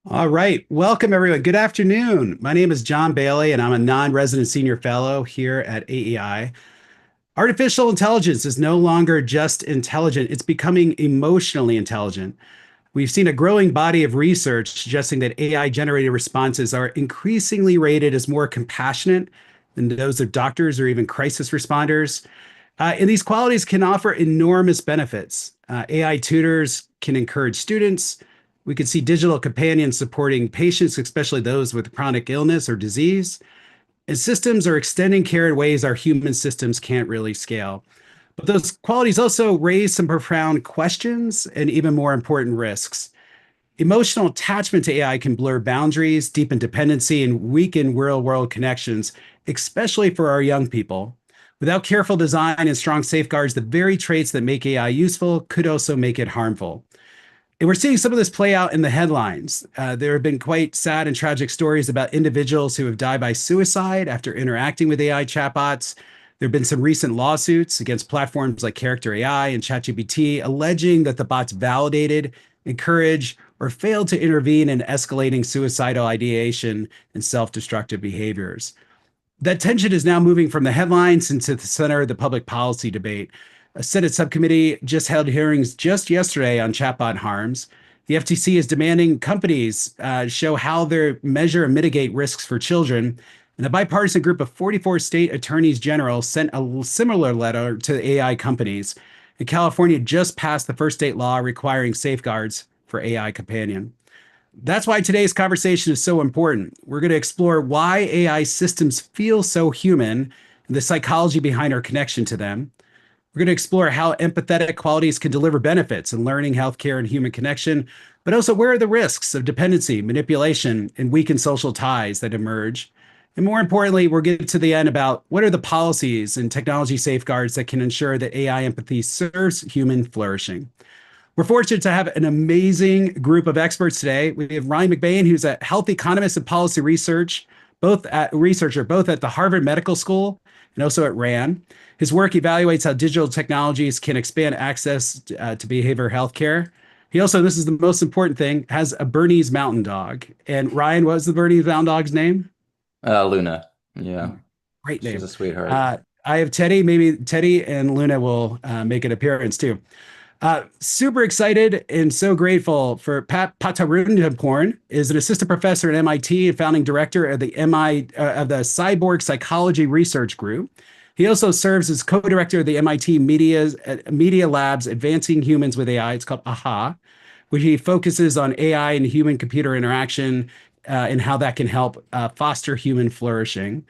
All right. Welcome, everyone. Good afternoon. My name is John Bailey, and I'm a non-resident senior fellow here at AEI. Artificial intelligence is no longer just intelligent, it's becoming emotionally intelligent. We've seen a growing body of research suggesting that AI generated responses are increasingly rated as more compassionate than those of doctors or even crisis responders. And these qualities can offer enormous benefits. AI tutors can encourage students. We could see digital companions supporting patients, especially those with chronic illness or disease. And systems are extending care in ways our human systems can't really scale. But those qualities also raise some profound questions and even more important risks. Emotional attachment to AI can blur boundaries, deepen dependency, and weaken real world connections, especially for our young people. Without careful design and strong safeguards, the very traits that make AI useful could also make it harmful. And we're seeing some of this play out in the headlines. There have been quite sad and tragic stories about individuals who have died by suicide after interacting with AI chatbots. There have been some recent lawsuits against platforms like Character AI and ChatGPT, alleging that the bots validated, encouraged, or failed to intervene in escalating suicidal ideation and self destructive behaviors. That tension is now moving from the headlines into the center of the public policy debate. A Senate subcommittee just held hearings just yesterday on chatbot harms. The FTC is demanding companies show how they measure and mitigate risks for children. And a bipartisan group of 44 state attorneys general sent a similar letter to AI companies. And California just passed the first state law requiring safeguards for AI companion. That's why today's conversation is so important. We're going to explore why AI systems feel so human and the psychology behind our connection to them. We're going to explore how empathetic qualities can deliver benefits in learning, healthcare, and human connection, but also where are the risks of dependency, manipulation, and weakened social ties that emerge. And more importantly, we'll get to the end about what are the policies and technology safeguards that can ensure that AI empathy serves human flourishing. We're fortunate to have an amazing group of experts today. We have Ryan McBain, who's a health economist and policy researcher, both at the Harvard Medical School and also at RAND. His work evaluates how digital technologies can expand access to behavioral health care. He also, this is the most important thing, has a Bernese Mountain Dog. And Ryan, what was the Bernese Mountain Dog's name? Luna. Yeah, Great she's name. a sweetheart. I have Teddy. Maybe Teddy and Luna will make an appearance too. Super excited and so grateful for Pat Patarundaporn is an assistant professor at MIT and founding director of the the Cyborg Psychology Research Group. He also serves as co-director of the MIT Media Lab's Advancing Humans with AI. It's called AHA, where he focuses on AI and human-computer interaction and how that can help foster human flourishing.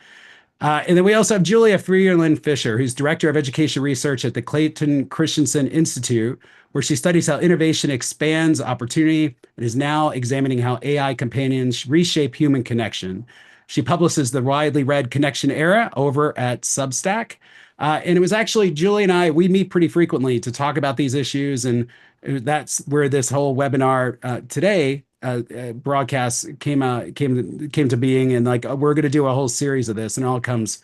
And then we also have Julia Freeland Fisher, who's Director of Education Research at the Clayton Christensen Institute, where she studies how innovation expands opportunity and is now examining how AI companions reshape human connection. She publishes the widely read Connection Era over at Substack. And it was actually Julie and I, we meet pretty frequently to talk about these issues. And that's where this whole webinar today broadcast came to being, and like we're going to do a whole series of this, and it all comes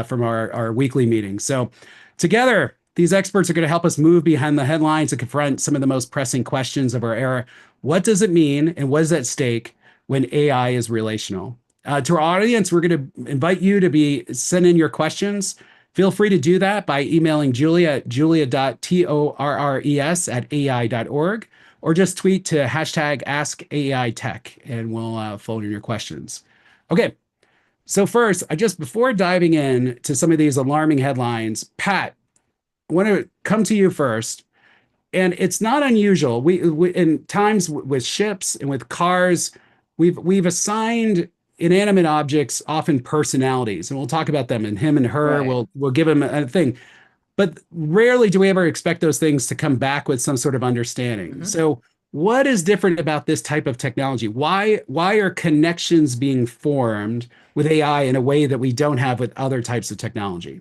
from our weekly meetings. So together, these experts are going to help us move behind the headlines and confront some of the most pressing questions of our era. What does it mean, and what is at stake when AI is relational? To our audience, we're going to invite you to be send in your questions. Feel free to do that by emailing Julia at julia.torres@ai.org, or just tweet to hashtag AskAITech, and we'll forward your questions. Okay, so first, before diving in to some of these alarming headlines, Pat, I want to come to you first. And it's not unusual. We in times with ships and with cars, we've assigned inanimate objects often personalities, and we'll talk about them. And him and her, Right. we'll give them a thing. But rarely do we ever expect those things to come back with some sort of understanding. hmm So, what is different about this type of technology? Why are connections being formed with AI in a way that we don't have with other types of technology?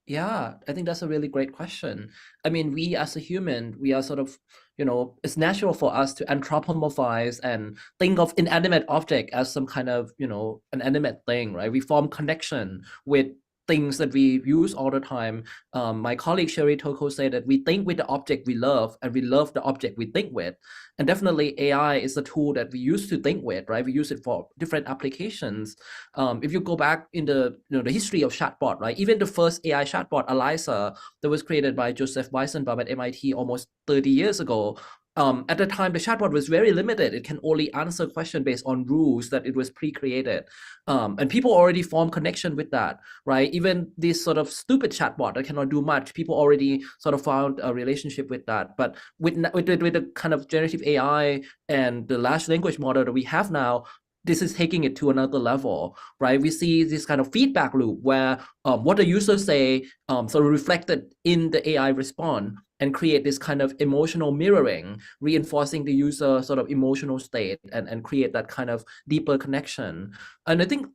Yeah, I think that's a really great question. I mean, we as a human, we are sort of, it's natural for us to anthropomorphize and think of inanimate object as some kind of, an animate thing, right? We form connection with things that we use all the time. My colleague Sherry Toko said that we think with the object we love, and we love the object we think with. And definitely AI is a tool that we used to think with, right? We use it for different applications. If you go back in the history of chatbot, right? Even the first AI chatbot, Eliza, that was created by Joseph Weizenbaum at MIT almost 30 years ago. At the time, the chatbot was very limited. It can only answer questions based on rules that it was pre-created. And people already form connection with that, right? Even this sort of stupid chatbot that cannot do much, people already sort of found a relationship with that. But with the kind of generative AI and the large language model that we have now, this is taking it to another level, right? We see this kind of feedback loop where what the users say sort of reflected in the AI response and create this kind of emotional mirroring, reinforcing the user sort of emotional state and create that kind of deeper connection. And I think,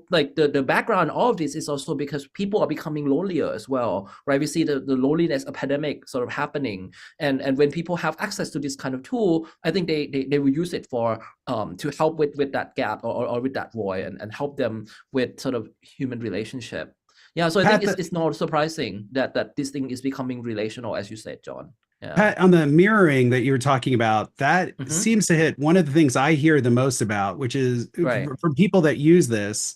like the background of this is also because people are becoming lonelier as well, right? We see the loneliness epidemic sort of happening. And when people have access to this kind of tool, I think they will use it for to help with that gap or with that void and help them with sort of human relationship. Yeah, so I think Pat, it's not surprising that this thing is becoming relational, as you said, John. Yeah. Pat, on the mirroring that you were talking about, that Hmm. seems to hit one of the things I hear the most about, which is Right. from people that use this,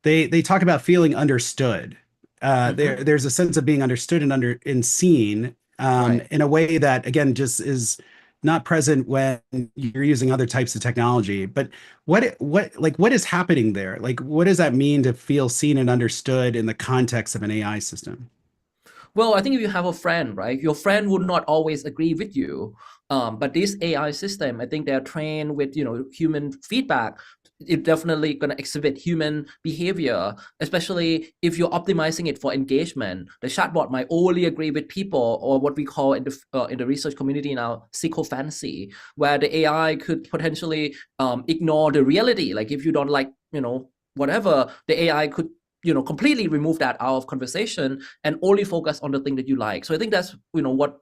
they talk about feeling understood. Hmm. There's a sense of being understood and seen Right. in a way that again just is not present when you're using other types of technology. But what is happening there? Like what does that mean to feel seen and understood in the context of an AI system? Well, I think if you have a friend, right, your friend would not always agree with you. But this AI system, I think they're trained with, human feedback. It's definitely going to exhibit human behavior, especially if you're optimizing it for engagement. The chatbot might only agree with people, or what we call in the research community now, sycophancy, where the AI could potentially ignore the reality. Like if you don't like, whatever, the AI could completely remove that out of conversation and only focus on the thing that you like. So I think that's what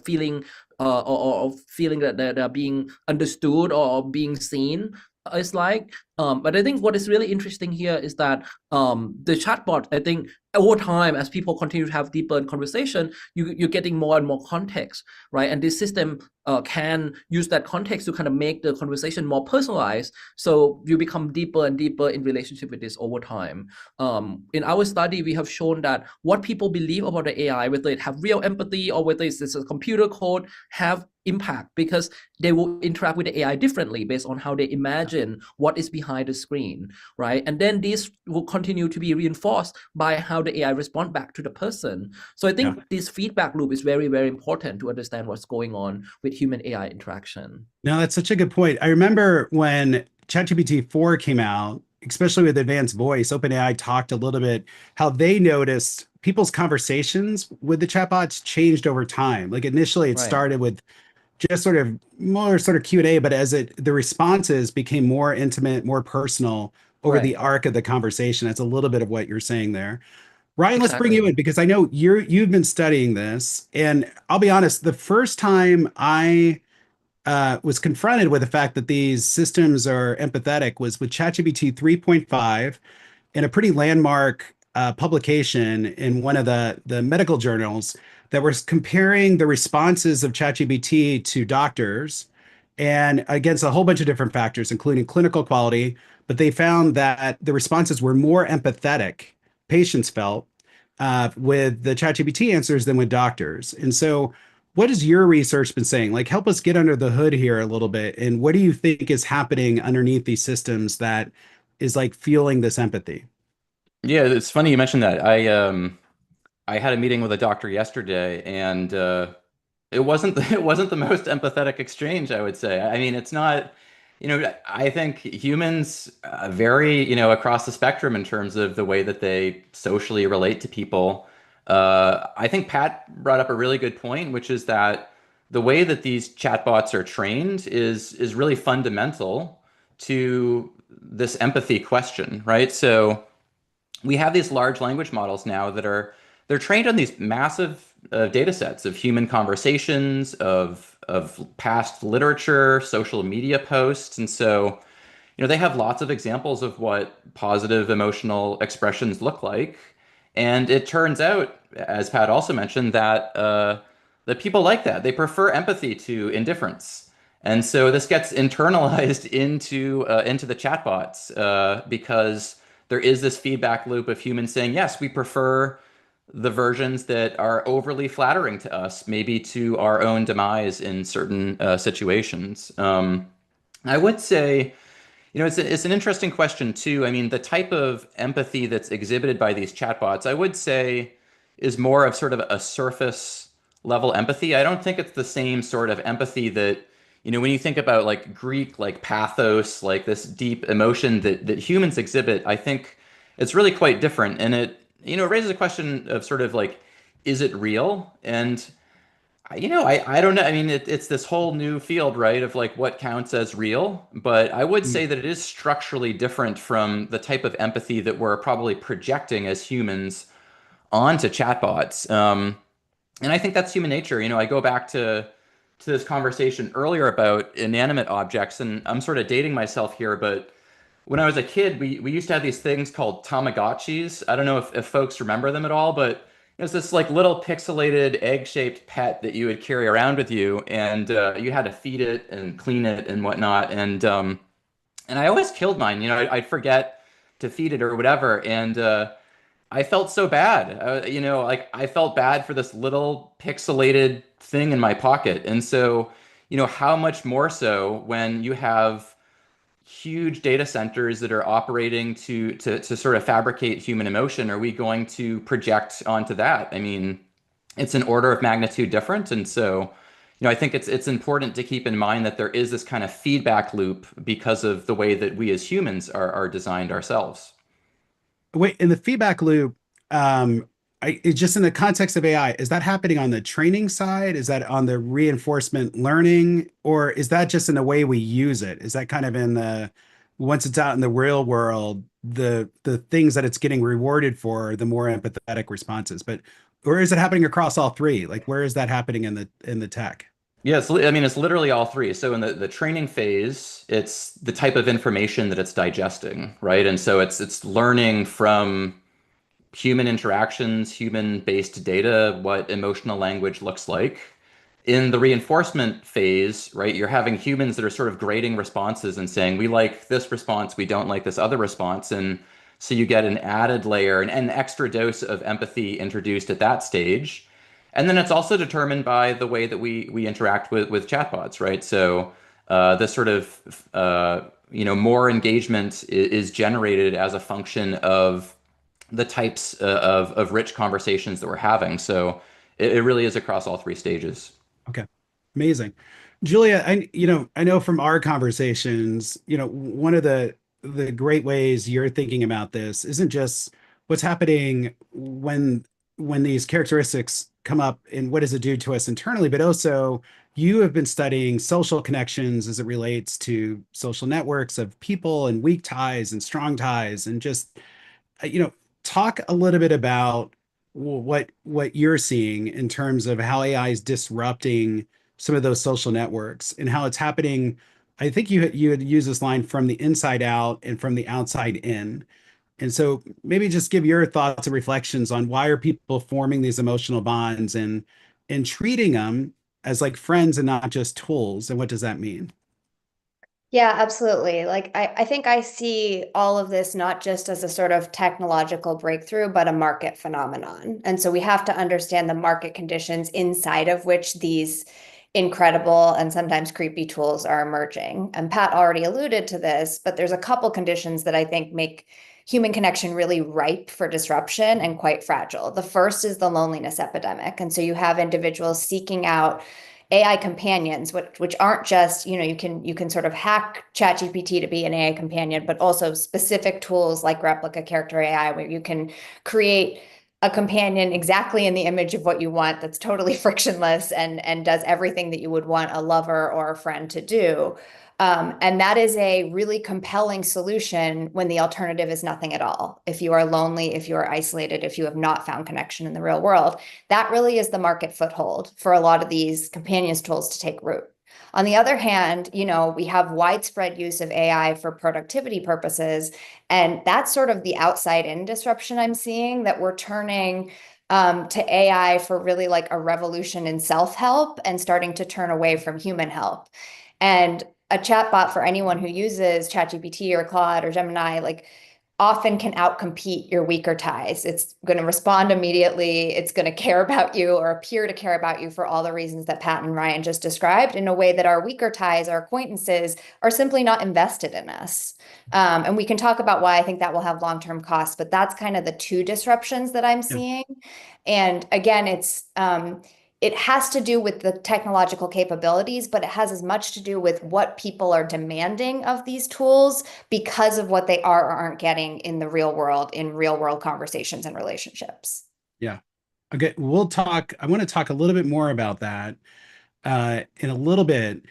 feeling or feeling that they're being understood or being seen is like. But I think what is really interesting here is that the chatbot, I think over time as people continue to have deeper conversation, you're getting more and more context, right? And this system can use that context to kind of make the conversation more personalized, so you become deeper and deeper in relationship with this over time. In our study, we have shown that what people believe about the AI, whether it have real empathy or whether it's a computer code, have impact because they will interact with the AI differently based on how they imagine what is behind the screen, right? And then this will continue to be reinforced by how the AI respond back to the person. So I Yeah. think this feedback loop is very, very important to understand what's going on with human AI interaction. No, that's such a good point. I remember when ChatGPT 4 came out, especially with advanced voice, OpenAI talked a little bit how they noticed people's conversations with the chatbots changed over time. Like initially it Right. started with just sort of more sort of Q&A, but as the responses became more intimate, more personal over the Right. arc of the conversation. That's a little bit of what you're saying there. Ryan, let's bring you Exactly. in because I know you've been studying this. And I'll be honest, the first time I was confronted with the fact that these systems are empathetic was with ChatGPT 3.5 in a pretty landmark publication in one of the medical journals that was comparing the responses of ChatGPT to doctors and against a whole bunch of different factors, including clinical quality. But they found that the responses were more empathetic, patients felt, with the ChatGPT answers than with doctors. And so, what has your research been saying? Like, help us get under the hood here a little bit. And what do you think is happening underneath these systems that is like fueling this empathy? Yeah, it's funny you mentioned that. I had a meeting with a doctor yesterday, and it wasn't it wasn't the most empathetic exchange, I would say. I mean, it's not, I think humans vary, across the spectrum in terms of the way that they socially relate to people. I think Pat brought up a really good point, which is that the way that these chatbots are trained is really fundamental to this empathy question, right? So we have these large language models now that they're trained on these massive data sets of human conversations, of past literature, social media posts, and so they have lots of examples of what positive emotional expressions look like. And it turns out, as Pat also mentioned, that people like that. They prefer empathy to indifference. And so this gets internalized into the chatbots because there is this feedback loop of humans saying, yes, we prefer the versions that are overly flattering to us, maybe to our own demise in certain situations. I would say, it's an interesting question too. I mean, the type of empathy that's exhibited by these chatbots, I would say, is more of sort of a surface level empathy. I don't think it's the same sort of empathy that, when you think about like Greek, like pathos, like this deep emotion that humans exhibit, I think it's really quite different. And it raises a question of sort of like, is it real? And I don't know. I mean, it's this whole new field, right, of like what counts as real. But I would say that it is structurally different from the type of empathy that we're probably projecting as humans onto chatbots. And I think that's human nature. I go back to this conversation earlier about inanimate objects, and I'm sort of dating myself here, but when I was a kid, we used to have these things called Tamagotchis. I don't know if folks remember them at all, but it was this like little pixelated egg-shaped pet that you would carry around with you, and you had to feed it and clean it and whatnot. And I always killed mine. I'd forget to feed it or whatever, and I felt so bad. Like I felt bad for this little pixelated thing in my pocket. And so, how much more so when you have huge data centers that are operating to sort of fabricate human emotion, are we going to project onto that? I mean, it's an order of magnitude different. And so, I think it's important to keep in mind that there is this kind of feedback loop because of the way that we as humans are designed ourselves. Wait, in the feedback loop, it's just in the context of AI, is that happening on the training side? Is that on the reinforcement learning? Or is that just in the way we use it? Is that kind of in the, once it's out in the real world, the things that it's getting rewarded for, the more empathetic responses? But, or is it happening across all three? Like, where is that happening in the tech? Yes, I mean, it's literally all three. So in the training phase, it's the type of information that it's digesting, right? And so it's learning from human interactions, human-based data, what emotional language looks like. In the reinforcement phase, right, you're having humans that are sort of grading responses and saying, we like this response, we don't like this other response. And so you get an added layer, an extra dose of empathy introduced at that stage. And then it's also determined by the way that we interact with chatbots, right? So this sort of more engagement is generated as a function of the types of rich conversations that we're having. So it really is across all three stages. Okay. Amazing. Julia, I know from our conversations, one of the great ways you're thinking about this isn't just what's happening when these characteristics come up and what does it do to us internally, but also you have been studying social connections as it relates to social networks of people and weak ties and strong ties and just talk a little bit about what you're seeing in terms of how AI is disrupting some of those social networks and how it's happening. I think you had used this line from the inside out and from the outside in. And so maybe just give your thoughts and reflections on why are people forming these emotional bonds and treating them as like friends and not just tools, and what does that mean? Yeah, absolutely. Like I think I see all of this not just as a sort of technological breakthrough, but a market phenomenon. And so we have to understand the market conditions inside of which these incredible and sometimes creepy tools are emerging. And Pat already alluded to this, but there's a couple conditions that I think make human connection really ripe for disruption and quite fragile. The first is the loneliness epidemic. And so you have individuals seeking out AI companions, which aren't just, you can sort of hack ChatGPT to be an AI companion, but also specific tools like replica character AI, where you can create a companion exactly in the image of what you want that's totally frictionless and does everything that you would want a lover or a friend to do. And that is a really compelling solution when the alternative is nothing at all. If you are lonely, if you are isolated, if you have not found connection in the real world, that really is the market foothold for a lot of these companions tools to take root. On the other hand, we have widespread use of AI for productivity purposes, and that's sort of the outside in disruption I'm seeing, that we're turning to AI for really like a revolution in self-help and starting to turn away from human help. And a chatbot, for anyone who uses ChatGPT or Claude or Gemini, like often can outcompete your weaker ties. It's going to respond immediately. It's going to care about you or appear to care about you for all the reasons that Pat and Ryan just described, in a way that our weaker ties, our acquaintances, are simply not invested in us. And we can talk about why I think that will have long-term costs, but that's kind of the two disruptions that I'm seeing. And again, it has to do with the technological capabilities, but it has as much to do with what people are demanding of these tools because of what they are or aren't getting in the real world, in real world conversations and relationships. Yeah. Okay. I want to talk a little bit more about that in a little bit.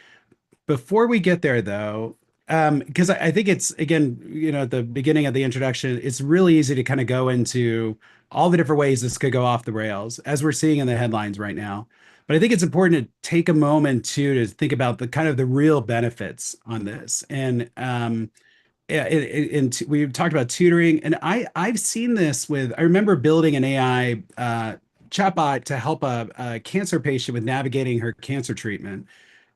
Before we get there, though, because I think it's, again, at the beginning of the introduction, it's really easy to kind of go into all the different ways this could go off the rails, as we're seeing in the headlines right now. But I think it's important to take a moment too to think about the kind of the real benefits on this. And yeah, we talked about tutoring, and I've seen this with. I remember building an AI chatbot to help a cancer patient with navigating her cancer treatment.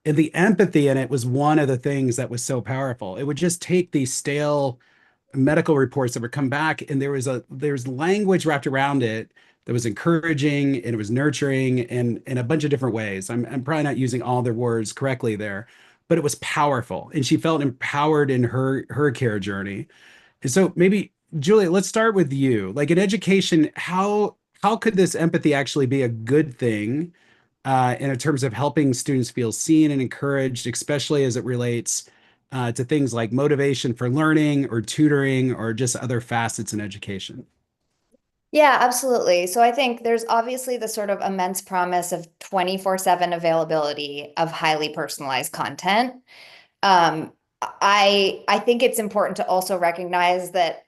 And the empathy in it was one of the things that was so powerful. It would just take these stale medical reports that would come back, and there's language wrapped around it that was encouraging and it was nurturing and in a bunch of different ways. I'm probably not using all the words correctly there, but it was powerful, and she felt empowered in her care journey. And so maybe, Julia, let's start with you. Like in education, how could this empathy actually be a good thing in terms of helping students feel seen and encouraged, especially as it relates to things like motivation for learning or tutoring or just other facets in education? Yeah, absolutely. So I think there's obviously the sort of immense promise of 24/7 availability of highly personalized content. I think it's important to also recognize that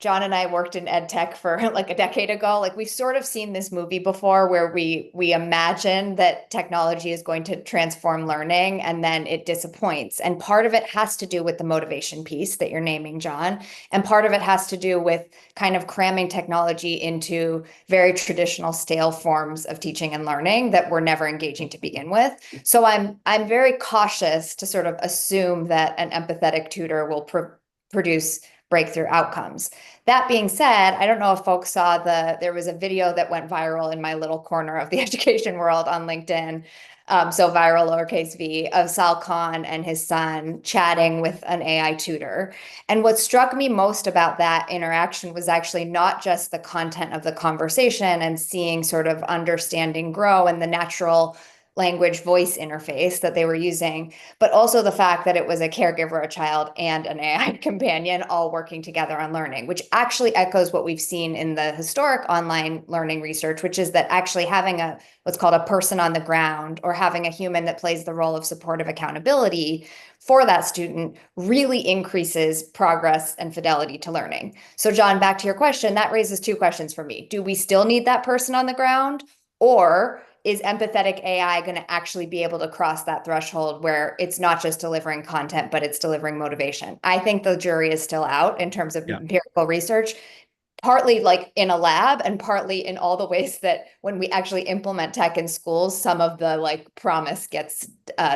John and I worked in ed tech for like a decade ago. Like we've sort of seen this movie before where we imagine that technology is going to transform learning and then it disappoints. And part of it has to do with the motivation piece that you're naming, John. And part of it has to do with kind of cramming technology into very traditional stale forms of teaching and learning that we're never engaging to begin with. So I'm very cautious to sort of assume that an empathetic tutor will produce breakthrough outcomes. That being said, I don't know if folks saw there was a video that went viral in my little corner of the education world on LinkedIn. So viral, lowercase v, of Sal Khan and his son chatting with an AI tutor. And what struck me most about that interaction was actually not just the content of the conversation and seeing sort of understanding grow and the natural language voice interface that they were using, but also the fact that it was a caregiver, a child, and an AI companion all working together on learning, which actually echoes what we've seen in the historic online learning research, which is that actually having what's called a person on the ground, or having a human that plays the role of supportive accountability for that student, really increases progress and fidelity to learning. So John, back to your question, that raises two questions for me. Do we still need that person on the ground? Or is empathetic AI going to actually be able to cross that threshold where it's not just delivering content, but it's delivering motivation? I think the jury is still out in terms of empirical research, partly like in a lab and partly in all the ways that when we actually implement tech in schools, some of the like promise gets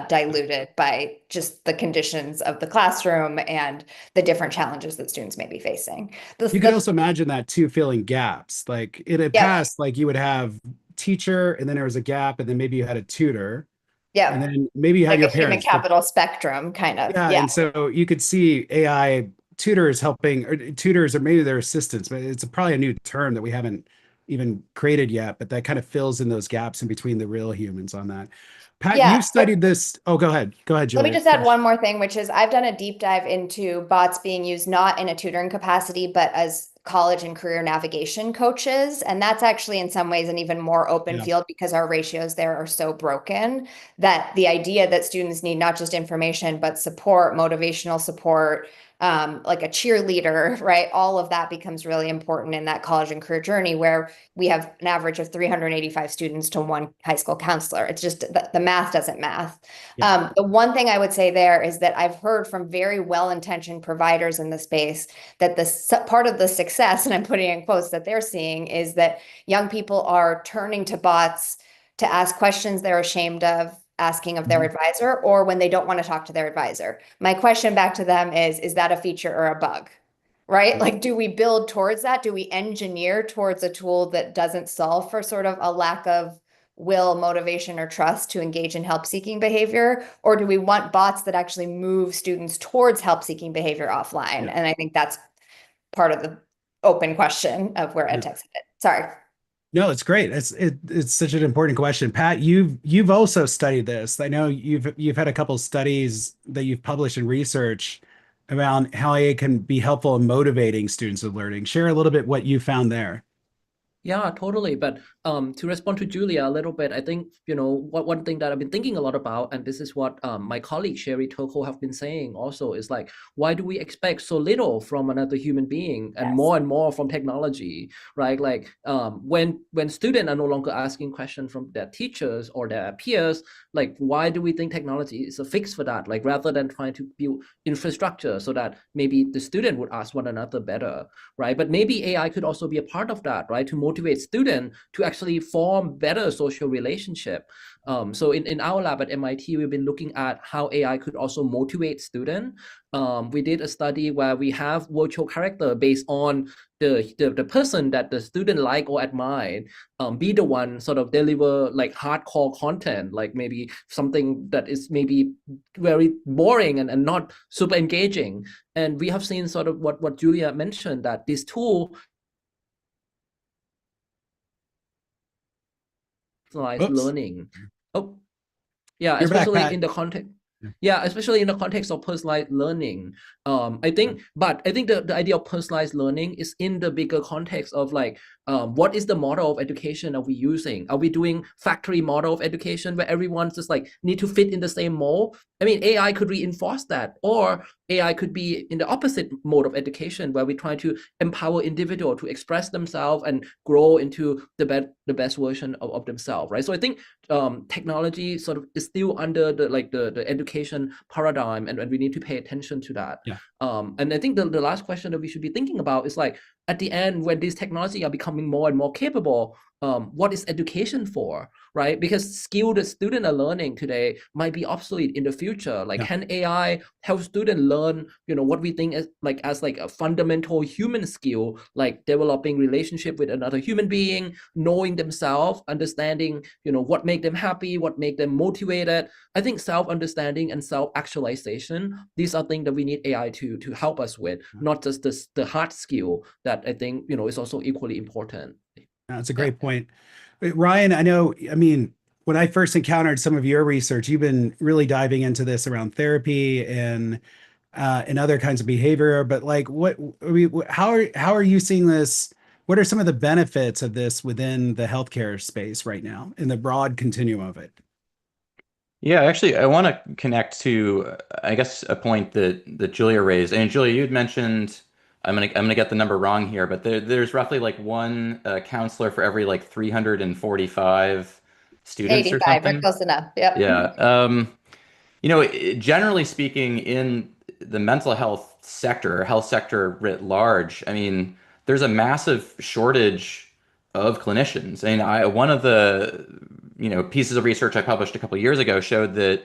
diluted by just the conditions of the classroom and the different challenges that students may be facing. You could also imagine that too, filling gaps. Like in the past, like you would have teacher, and then there was a gap, and then maybe you had a tutor, and then maybe you had like your a human parents. capital spectrum kind of. Yeah, and so you could see AI tutors helping, or tutors, or maybe their assistants, but it's probably a new term that we haven't even created yet, but that kind of fills in those gaps in between the real humans on that. Pat, Yeah. you've studied this. Oh, go ahead, Julia. Let me just add one more thing, which is I've done a deep dive into bots being used not in a tutoring capacity, but as college and career navigation coaches. And that's actually in some ways an even more open field because our ratios there are so broken that the idea that students need not just information, but support, motivational support, like a cheerleader, right? All of that becomes really important in that college and career journey where we have an average of 385 students to one high school counselor. It's just the math doesn't math. Yeah. The one thing I would say there is that I've heard from very well-intentioned providers in the space that the part of the success, and I'm putting in quotes, that they're seeing is that young people are turning to bots to ask questions they're ashamed of asking of their advisor, or when they don't want to talk to their advisor. My question back to them is that a feature or a bug? Right? Like, do we build towards that? Do we engineer towards a tool that doesn't solve for sort of a lack of will, motivation, or trust to engage in help-seeking behavior? Or do we want bots that actually move students towards help-seeking behavior offline? Yeah. And I think that's part of the open question of where ed tech's headed. Sorry. No, it's great. It's such an important question. Pat, you've also studied this. I know you've had a couple studies that you've published in research around how AI can be helpful in motivating students with learning. Share a little bit what you found there. Yeah, totally. But to respond to Julia a little bit, I think, one thing that I've been thinking a lot about, and this is what my colleague Sherry Toko have been saying also, is like, why do we expect so little from another human being and more from technology, right? Like when students are no longer asking questions from their teachers or their peers, like, why do we think technology is a fix for that? Like, rather than trying to build infrastructure so that maybe the student would ask one another better, right? But maybe AI could also be a part of that, right? To motivate students to actually form better social relationship. So in our lab at MIT, we've been looking at how AI could also motivate students. We did a study where we have virtual character based on the person that the student like or admire, be the one sort of deliver like hardcore content, like maybe something that is maybe very boring and not super engaging. And we have seen sort of what Julia mentioned, that this tool personalized Oops. learning. Oh, yeah, You're back, especially Pat. in the context. Yeah, especially in the context of personalized learning. I think the idea of personalized learning is in the bigger context of like, what is the model of education are we using? Are we doing factory model of education where everyone's just like need to fit in the same mold? I mean, AI could reinforce that, or AI could be in the opposite mode of education where we try to empower individual to express themselves and grow into the best version of themselves, right? So I think technology sort of is still under the education paradigm, and we need to pay attention to that. Yeah. And I think the last question that we should be thinking about is like, at the end, when these technology are becoming more and more capable, what is education for, right? Because skill that students are learning today might be obsolete in the future. Like, can AI help students learn, what we think as like a fundamental human skill, like developing relationship with another human being, knowing themselves, understanding, what make them happy, what make them motivated. I think self-understanding and self-actualization, these are things that we need AI to help us with, not just the hard skill that I think, is also equally important. That's a great point. Ryan, I mean, when I first encountered some of your research, you've been really diving into this around therapy and other kinds of behavior. But like, how are you seeing this? What are some of the benefits of this within the healthcare space right now in the broad continuum of it? Yeah, actually, I want to connect to, I guess, a point that Julia raised. And Julia, you'd mentioned, I'm gonna get the number wrong here, but there's roughly like one counselor for every like 345 students or 85, we're something. close enough. Yep. Yeah. Generally speaking, in the mental health sector, health sector writ large, I mean, there's a massive shortage of clinicians. I mean, one of the pieces of research I published a couple of years ago showed that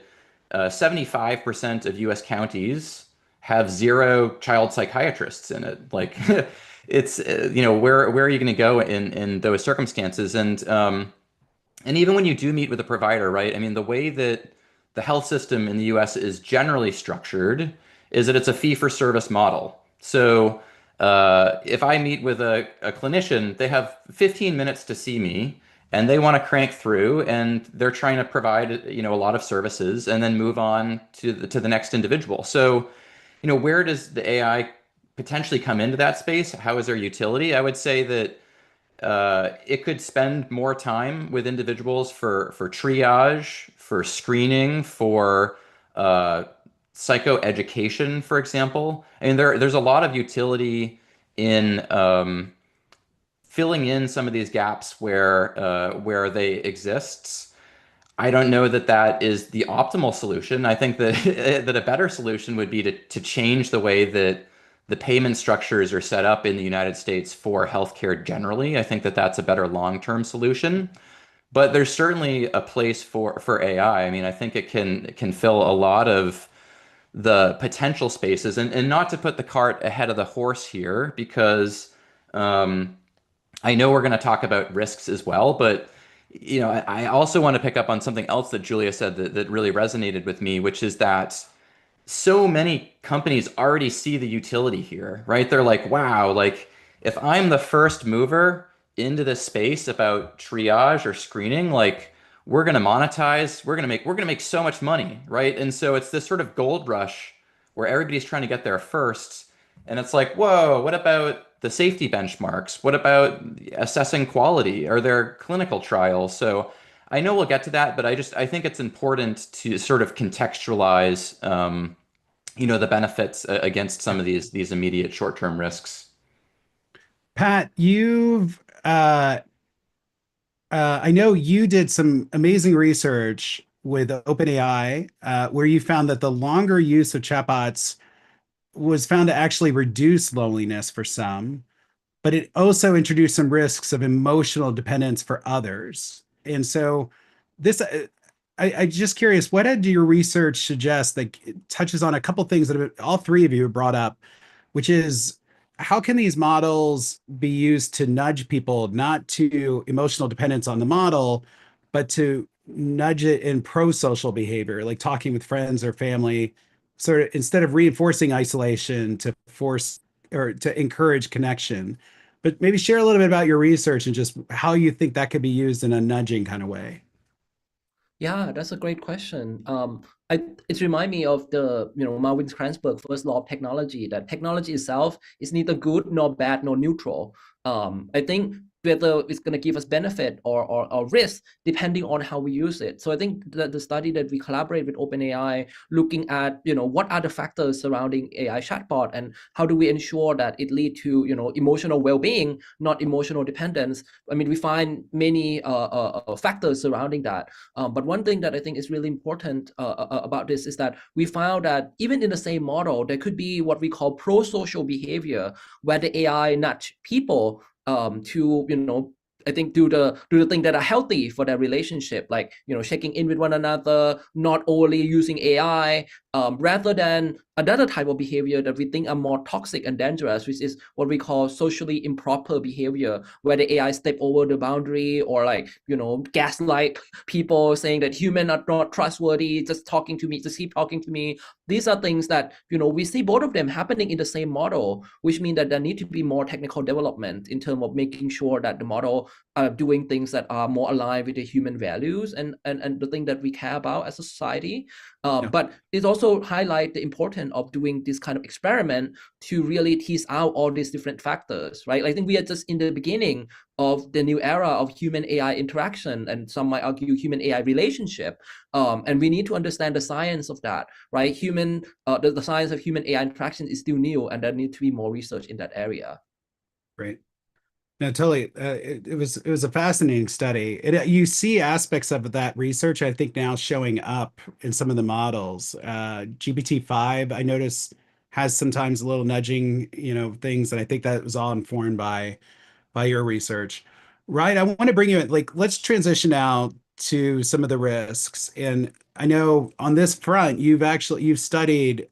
75% of U.S. counties have zero child psychiatrists in it. Like, it's where are you going to go in those circumstances? And even when you do meet with a provider, right? I mean, the way that the health system in the US is generally structured is that it's a fee-for-service model. So if I meet with a clinician, they have 15 minutes to see me, and they want to crank through, and they're trying to provide a lot of services and then move on to the next individual. So where does the AI potentially come into that space? How is there utility? I would say that it could spend more time with individuals for triage, for screening, for psychoeducation, for example. I mean, there's a lot of utility in filling in some of these gaps where they exist. I don't know that that is the optimal solution. I think that that a better solution would be to change the way that the payment structures are set up in the United States for healthcare generally. I think that that's a better long-term solution. But there's certainly a place for AI. I mean, I think it can fill a lot of the potential spaces, and not to put the cart ahead of the horse here, because I know we're going to talk about risks as well, but I also want to pick up on something else that Julia said that really resonated with me, which is that so many companies already see the utility here, right? They're like, wow, like if I'm the first mover into this space about triage or screening, like we're going to monetize, we're going to make so much money, right? And so it's this sort of gold rush where everybody's trying to get there first. And it's like, whoa, what about the safety benchmarks? What about assessing quality? Are there clinical trials? So I know we'll get to that, but I think it's important to sort of contextualize, the benefits against some of these immediate short-term risks. Pat, I know you did some amazing research with OpenAI, where you found that the longer use of chatbots was found to actually reduce loneliness for some, but it also introduced some risks of emotional dependence for others. And so this, I just curious, what did your research suggest that it touches on a couple things that all three of you have brought up, which is how can these models be used to nudge people not to emotional dependence on the model, but to nudge it in pro-social behavior, like talking with friends or family, sort of instead of reinforcing isolation to force or to encourage connection. But maybe share a little bit about your research and just how you think that could be used in a nudging kind of way. Yeah, that's a great question. It reminds me of the, Marvin Kranzberg first law of technology, that technology itself is neither good nor bad nor neutral. I think whether it's going to give us benefit or risk depending on how we use it. So I think that the study that we collaborate with OpenAI, looking at what are the factors surrounding AI chatbot and how do we ensure that it lead to emotional well-being, not emotional dependence. I mean, we find many factors surrounding that. But one thing that I think is really important about this is that we found that even in the same model, there could be what we call pro-social behavior, where the AI nudge people to I think do the thing that are healthy for their relationship, like checking in with one another, not only using AI, rather than another type of behavior that we think are more toxic and dangerous, which is what we call socially improper behavior, where the AI step over the boundary or gaslight people, saying that humans are not trustworthy, just keep talking to me. These are things that we see both of them happening in the same model, which means that there need to be more technical development in terms of making sure that the model are doing things that are more aligned with the human values and the thing that we care about as a society. Yeah. But it also highlights the importance of doing this kind of experiment to really tease out all these different factors, right? I think we are just in the beginning of the new era of human AI interaction, and some might argue human AI relationship. And we need to understand the science of that, right? The science of human AI interaction is still new, and there needs to be more research in that area. Right. No, totally. It was a fascinating study. You see aspects of that research, I think, now showing up in some of the models. GPT-5, I notice, has sometimes a little nudging, things, and I think that was all informed by your research. Right. I want to bring you in, like, let's transition now to some of the risks. And I know on this front, you've studied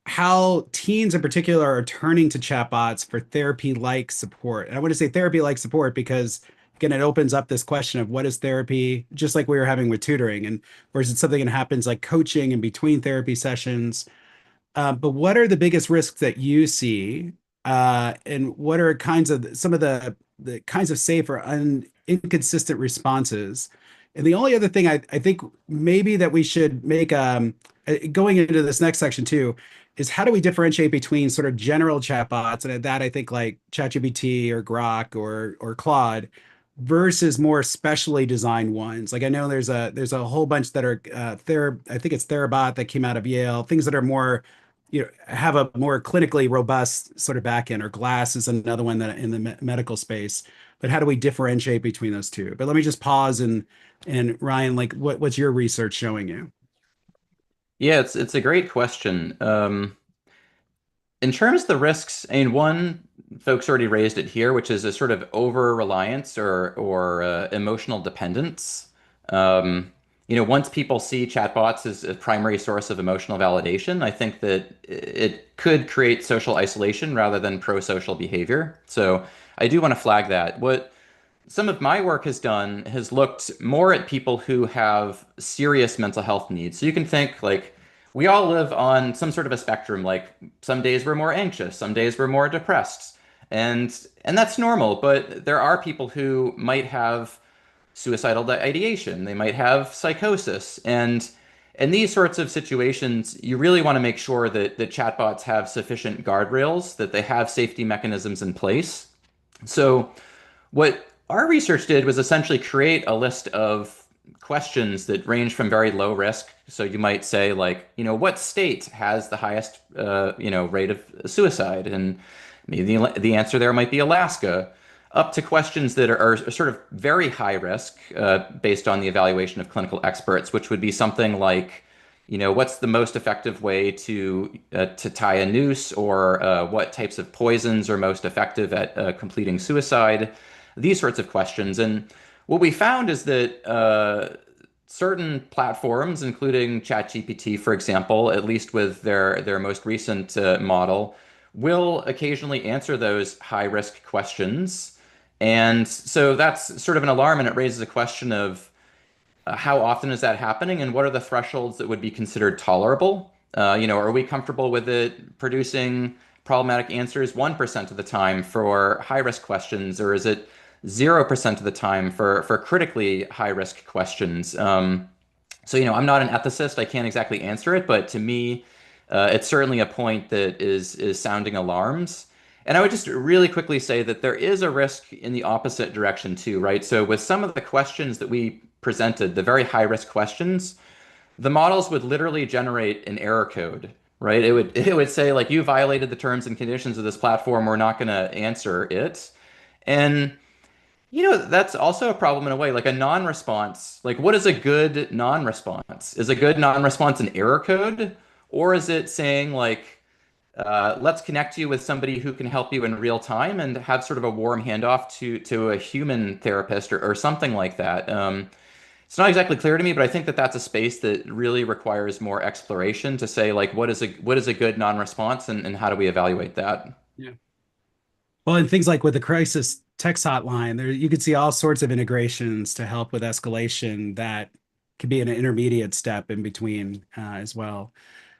how teens in particular are turning to chatbots for therapy-like support. And I want to say therapy-like support because, again, it opens up this question of what is therapy, just like we were having with tutoring, and or is it something that happens like coaching in between therapy sessions? But what are the biggest risks that you see, and what are some of the kinds of safe or inconsistent responses? And the only other thing I think maybe that we should make, going into this next section too, is how do we differentiate between sort of general chatbots, and that I think like ChatGPT or Grok or Claude, versus more specially designed ones. Like I know there's a whole bunch that are I think it's Therabot that came out of Yale, things that are more, have a more clinically robust sort of back end, or Glass is another one that in the medical space. But how do we differentiate between those two? But let me just pause and Ryan, like what's your research showing you? Yeah, it's a great question. In terms of the risks, I mean, one, folks already raised it here, which is a sort of over reliance or emotional dependence. Once people see chatbots as a primary source of emotional validation, I think that it could create social isolation rather than pro-social behavior. So I do want to flag that. What some of my work has done has looked more at people who have serious mental health needs. So you can think like we all live on some sort of a spectrum. Like some days we're more anxious, some days we're more depressed, and that's normal. But there are people who might have suicidal ideation, they might have psychosis, and in these sorts of situations, you really want to make sure that the chatbots have sufficient guardrails, that they have safety mechanisms in place. So what our research did was essentially create a list of questions that range from very low risk. So you might say like, what state has the highest, rate of suicide? And maybe the answer there might be Alaska, up to questions that are sort of very high risk, based on the evaluation of clinical experts, which would be something like, what's the most effective way to tie a noose, or what types of poisons are most effective at completing suicide? These sorts of questions. And what we found is that certain platforms, including ChatGPT, for example, at least with their most recent model, will occasionally answer those high risk questions. And so that's sort of an alarm, and it raises a question of how often is that happening, and what are the thresholds that would be considered tolerable? Are we comfortable with it producing problematic answers 1% of the time for high risk questions, or is it 0% of the time for critically high risk questions? I'm not an ethicist, I can't exactly answer it, but to me, it's certainly a point that is sounding alarms. And I would just really quickly say that there is a risk in the opposite direction too, right? So with some of the questions that we presented, the very high risk questions, the models would literally generate an error code, right? It would say like, you violated the terms and conditions of this platform, we're not going to answer it. And that's also a problem in a way, like a non-response. Like, what is a good non-response? Is a good non-response an error code? Or is it saying like, let's connect you with somebody who can help you in real time and have sort of a warm handoff to a human therapist, or something like that? It's not exactly clear to me, but I think that that's a space that really requires more exploration to say like, what is a good non-response, and how do we evaluate that? Yeah. Well, and things like with the crisis text hotline, there you could see all sorts of integrations to help with escalation that could be an intermediate step in between as well.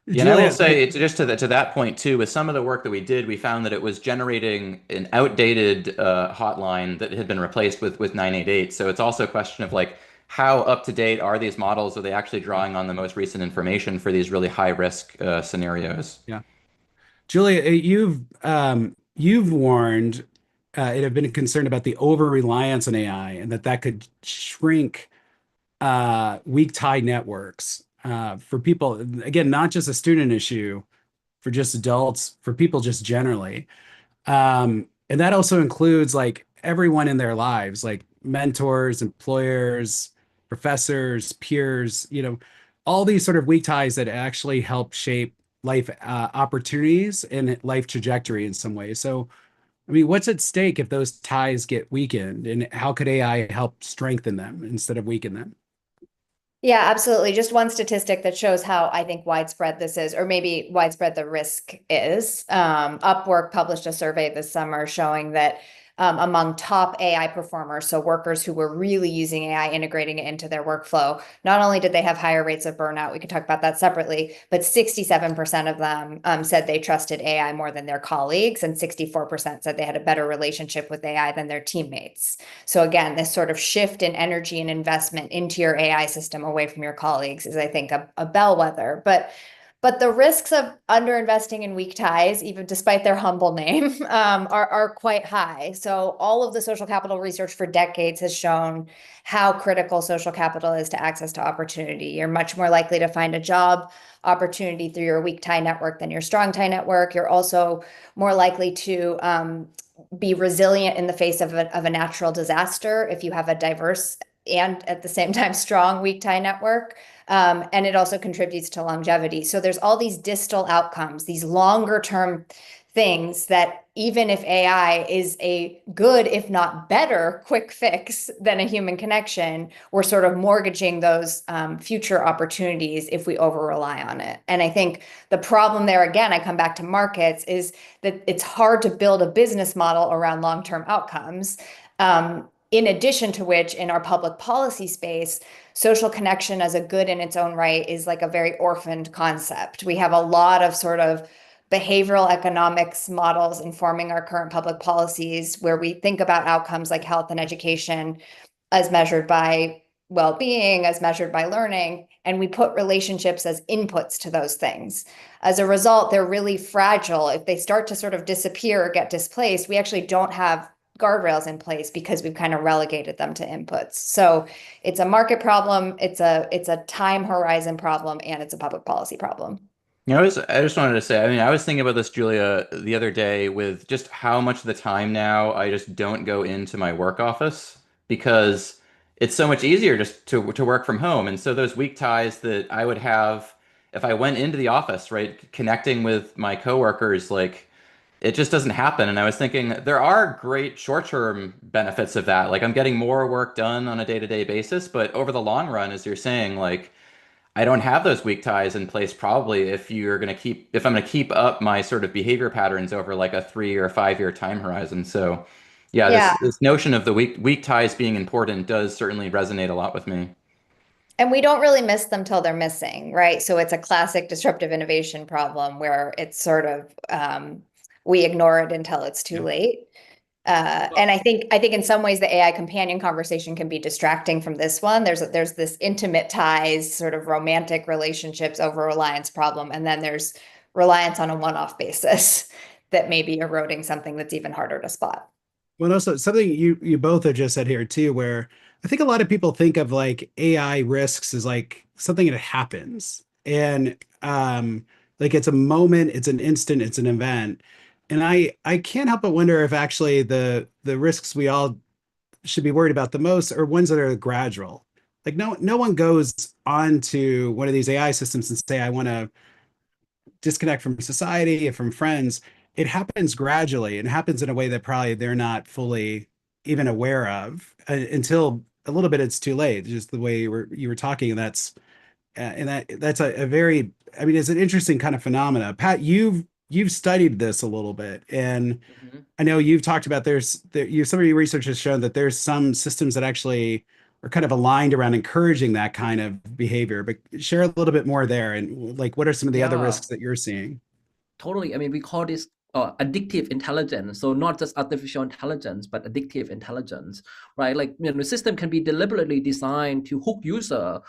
Yeah, and I will Julia, say, just to that point too, with some of the work that we did, we found that it was generating an outdated hotline that had been replaced with 988. So it's also a question of like, how up to date are these models? Are they actually drawing on the most recent information for these really high risk scenarios? yeah, Julia, you've warned and have been concerned about the over reliance on AI, and that could shrink weak tie networks for people. Again, not just a student issue, for just adults, for people just generally. And that also includes like everyone in their lives, like mentors, employers, professors, peers, all these sort of weak ties that actually help shape life opportunities and life trajectory in some ways. So, I mean, what's at stake if those ties get weakened, and how could AI help strengthen them instead of weaken them? Yeah, absolutely. Just one statistic that shows how I think widespread this is, or maybe widespread the risk is. Upwork published a survey this summer showing that among top AI performers, so workers who were really using AI, integrating it into their workflow, not only did they have higher rates of burnout, we could talk about that separately, but 67% of them said they trusted AI more than their colleagues, and 64% said they had a better relationship with AI than their teammates. So again, this sort of shift in energy and investment into your AI system away from your colleagues is, I think, a bellwether. But But the risks of underinvesting in weak ties, even despite their humble name, are quite high. So all of the social capital research for decades has shown how critical social capital is to access to opportunity. You're much more likely to find a job opportunity through your weak tie network than your strong tie network. You're also more likely to be resilient in the face of a natural disaster if you have a diverse and at the same time strong weak tie network. And it also contributes to longevity. So there's all these distal outcomes, these longer term things that even if AI is a good, if not better, quick fix than a human connection, we're sort of mortgaging those future opportunities if we over rely on it. And I think the problem there, again, I come back to markets, is that it's hard to build a business model around long-term outcomes. In addition to which, in our public policy space, social connection as a good in its own right is like a very orphaned concept. We have a lot of sort of behavioral economics models informing our current public policies where we think about outcomes like health and education as measured by well-being, as measured by learning, and we put relationships as inputs to those things. As a result, they're really fragile. If they start to sort of disappear or get displaced, we actually don't have guardrails in place because we've kind of relegated them to inputs. So it's a market problem, it's a time horizon problem, and it's a public policy problem. I just wanted to say, I mean, I was thinking about this, Julia, the other day with just how much of the time now I just don't go into my work office because it's so much easier just to work from home. And so those weak ties that I would have if I went into the office, right, connecting with my coworkers, like it just doesn't happen. And I was thinking there are great short-term benefits of that. Like I'm getting more work done on a day-to-day basis, but over the long run, as you're saying, like I don't have those weak ties in place probably if I'm gonna keep up my sort of behavior patterns over like a 3 or 5 year time horizon. So yeah, Yeah. this notion of the weak ties being important does certainly resonate a lot with me. And we don't really miss them till they're missing, right? So it's a classic disruptive innovation problem where it's sort of we ignore it until it's too late. And I think in some ways the AI companion conversation can be distracting from this one. There's this intimate ties, sort of romantic relationships over reliance problem, and then there's reliance on a one-off basis that may be eroding something that's even harder to spot. Well, also something you both have just said here too, where I think a lot of people think of like AI risks as like something that happens, and like it's a moment, it's an instant, it's an event, and I can't help but wonder if actually the risks we all should be worried about the most are ones that are gradual. Like no one goes onto one of these AI systems and say I want to disconnect from society and from friends. It happens gradually and happens in a way that probably they're not fully even aware of until a little bit it's too late. Just the way you were talking, and that's a very, I mean, it's an interesting kind of phenomena. Pat, you've studied this a little bit, and Mhm. I know you've talked about some of your research has shown that there's some systems that actually are kind of aligned around encouraging that kind of behavior. But share a little bit more there, and like what are some of the other Yeah. risks that you're seeing? Totally. I mean, we call this addictive intelligence. So not just artificial intelligence, but addictive intelligence, right? Like, the system can be deliberately designed to hook user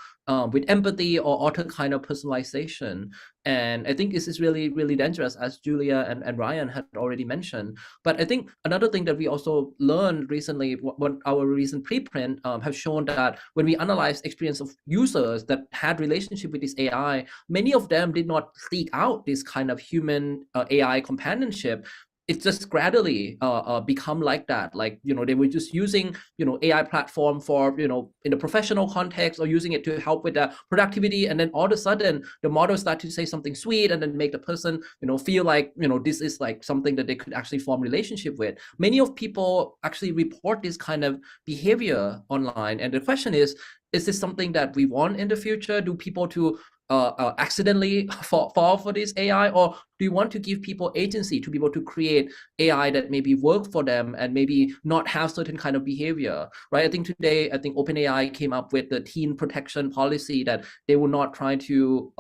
with empathy or auto kind of personalization. And I think this is really, really dangerous, as Julia and Ryan had already mentioned. But I think another thing that we also learned recently, what our recent preprint have shown that when we analyze experience of users that had relationship with this AI, many of them did not seek out this kind of human AI companionship. It just gradually become like that. Like, they were just using, AI platform for, in the professional context, or using it to help with the productivity. And then all of a sudden the model start to say something sweet and then make the person, feel like, this is like something that they could actually form relationship with. Many of people actually report this kind of behavior online. And the question is this something that we want in the future? Do people to accidentally fall for this AI, or do you want to give people agency to be able to create AI that maybe work for them and maybe not have certain kind of behavior, right? I think OpenAI came up with the teen protection policy that they would not try to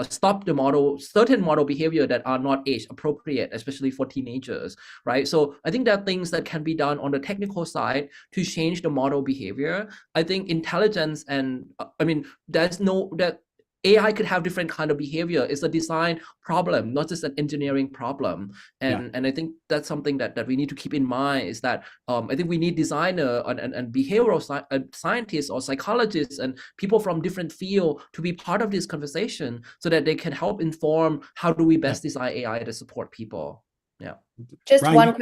stop the certain model behavior that are not age appropriate, especially for teenagers, right? So I think there are things that can be done on the technical side to change the model behavior. I think intelligence and AI could have different kind of behavior. It's a design problem, not just an engineering problem. And I think that's something that we need to keep in mind, is that I think we need designer and behavioral scientists or psychologists and people from different fields to be part of this conversation, so that they can help inform how do we best design AI to support people. Yeah. Just Ryan,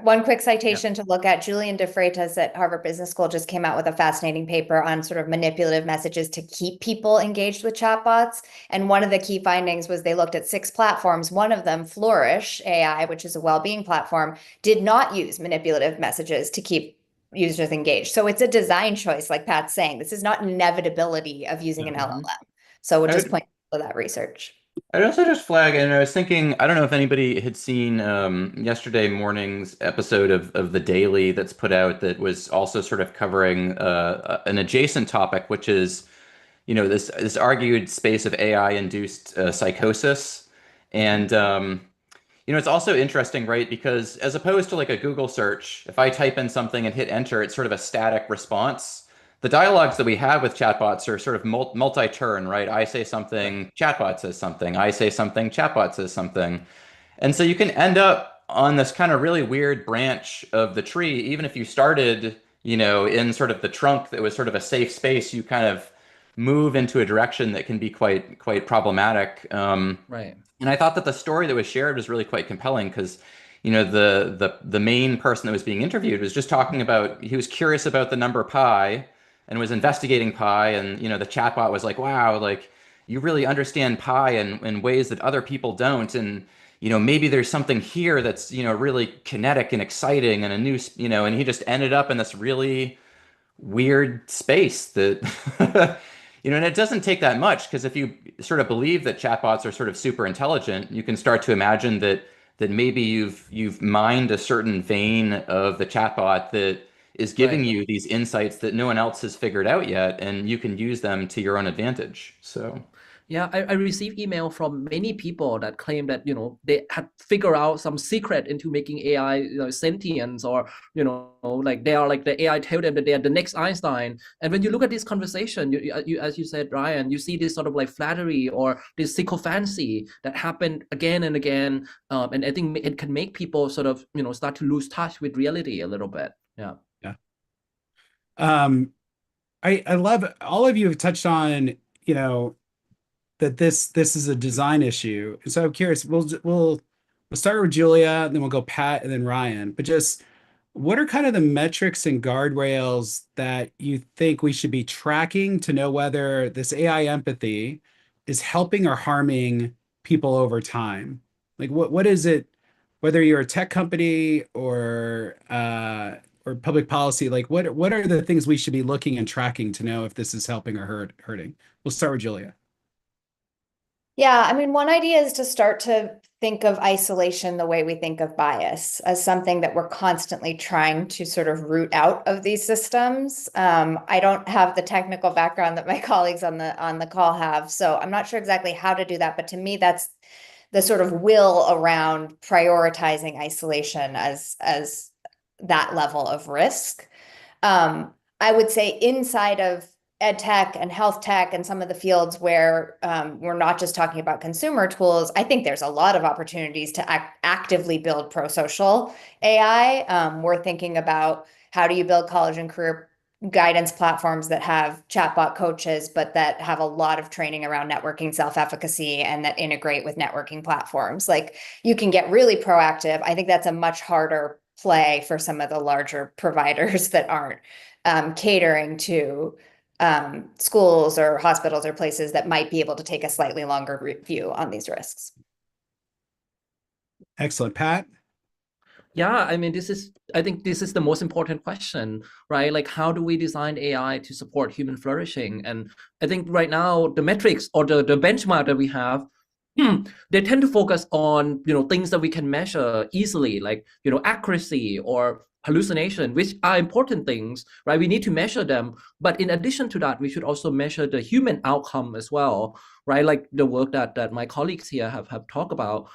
one quick citation to look at. Julian de Freitas at Harvard Business School just came out with a fascinating paper on sort of manipulative messages to keep people engaged with chatbots. And one of the key findings was they looked at 6 platforms. One of them, Flourish AI, which is a well-being platform, did not use manipulative messages to keep users engaged. So it's a design choice, like Pat's saying. This is not an inevitability of using an LLM. So we'll just point to that research. I'd also just flag, and I was thinking, I don't know if anybody had seen yesterday morning's episode of The Daily that's put out, that was also sort of covering an adjacent topic, which is, this argued space of AI-induced psychosis. And, it's also interesting, right? Because as opposed to like a Google search, if I type in something and hit enter, it's sort of a static response. The dialogues that we have with chatbots are sort of multi-turn, right? I say something, chatbot says something. I say something, chatbot says something. And so you can end up on this kind of really weird branch of the tree. Even if you started, in sort of the trunk that was sort of a safe space, you kind of move into a direction that can be quite problematic. Right. And I thought that the story that was shared was really quite compelling, because the main person that was being interviewed was just talking about, he was curious about the number pi and was investigating pi, and the chatbot was like, wow, like you really understand pi in ways that other people don't, and maybe there's something here that's really kinetic and exciting and a new, and he just ended up in this really weird space that and it doesn't take that much, because if you sort of believe that chatbots are sort of super intelligent, you can start to imagine that maybe you've mined a certain vein of the chatbot that is giving you these insights that no one else has figured out yet, and you can use them to your own advantage. So yeah, I received email from many people that claim that they had figured out some secret into making AI sentience, or like they are like the AI tell them that they are the next Einstein. And when you look at this conversation, you as you said, Ryan, you see this sort of like flattery or this sycophancy that happened again and again, and I think it can make people sort of start to lose touch with reality a little bit. Yeah. I love all of you have touched on, that this is a design issue. And so I'm curious, we'll start with Julia, then we'll go Pat, and then Ryan. But just what are kind of the metrics and guardrails that you think we should be tracking to know whether this AI empathy is helping or harming people over time? Like what is it, whether you're a tech company or public policy, like what are the things we should be looking and tracking to know if this is helping or hurting? We'll start with Julia. Yeah, I mean, one idea is to start to think of isolation the way we think of bias, as something that we're constantly trying to sort of root out of these systems. I don't have the technical background that my colleagues on the call have, so I'm not sure exactly how to do that. But to me, that's the sort of will around prioritizing isolation as that level of risk. I would say inside of ed tech and health tech and some of the fields where we're not just talking about consumer tools, I think there's a lot of opportunities to actively build pro-social AI. We're thinking about how do you build college and career guidance platforms that have chatbot coaches, but that have a lot of training around networking self-efficacy and that integrate with networking platforms. Like you can get really proactive. I think that's a much harder play for some of the larger providers that aren't catering to schools or hospitals or places that might be able to take a slightly longer view on these risks. Excellent. Pat? Yeah, I mean, I think this is the most important question, right? Like, how do we design AI to support human flourishing? And I think right now, the metrics or the benchmark that we have, they tend to focus on, things that we can measure easily, like, accuracy or hallucination, which are important things, right? We need to measure them. But in addition to that, we should also measure the human outcome as well, right? Like the work that my colleagues here have talked about.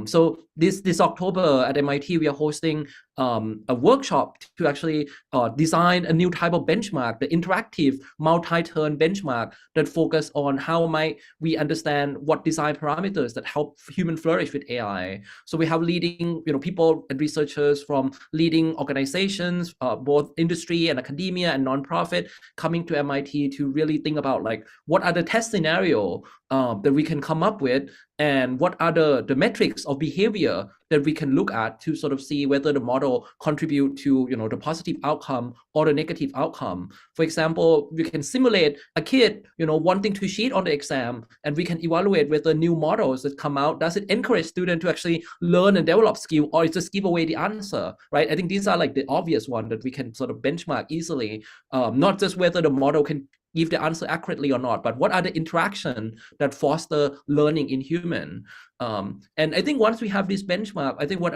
So this October at MIT, we are hosting a workshop to actually design a new type of benchmark, the interactive multi-turn benchmark that focus on how might we understand what design parameters that help human flourish with AI. So we have leading people and researchers from leading organizations, both industry and academia and nonprofit, coming to MIT to really think about like what are the test scenario that we can come up with, and what are the metrics of behavior that we can look at to sort of see whether the model contribute to the positive outcome or the negative outcome. For example, we can simulate a kid wanting to cheat on the exam, and we can evaluate whether new models that come out, does it encourage students to actually learn and develop skill, or it just give away the answer, right? I think these are like the obvious one that we can sort of benchmark easily, not just whether the model can give the answer accurately or not, but what are the interaction that foster learning in human. And I think once we have this benchmark, I think what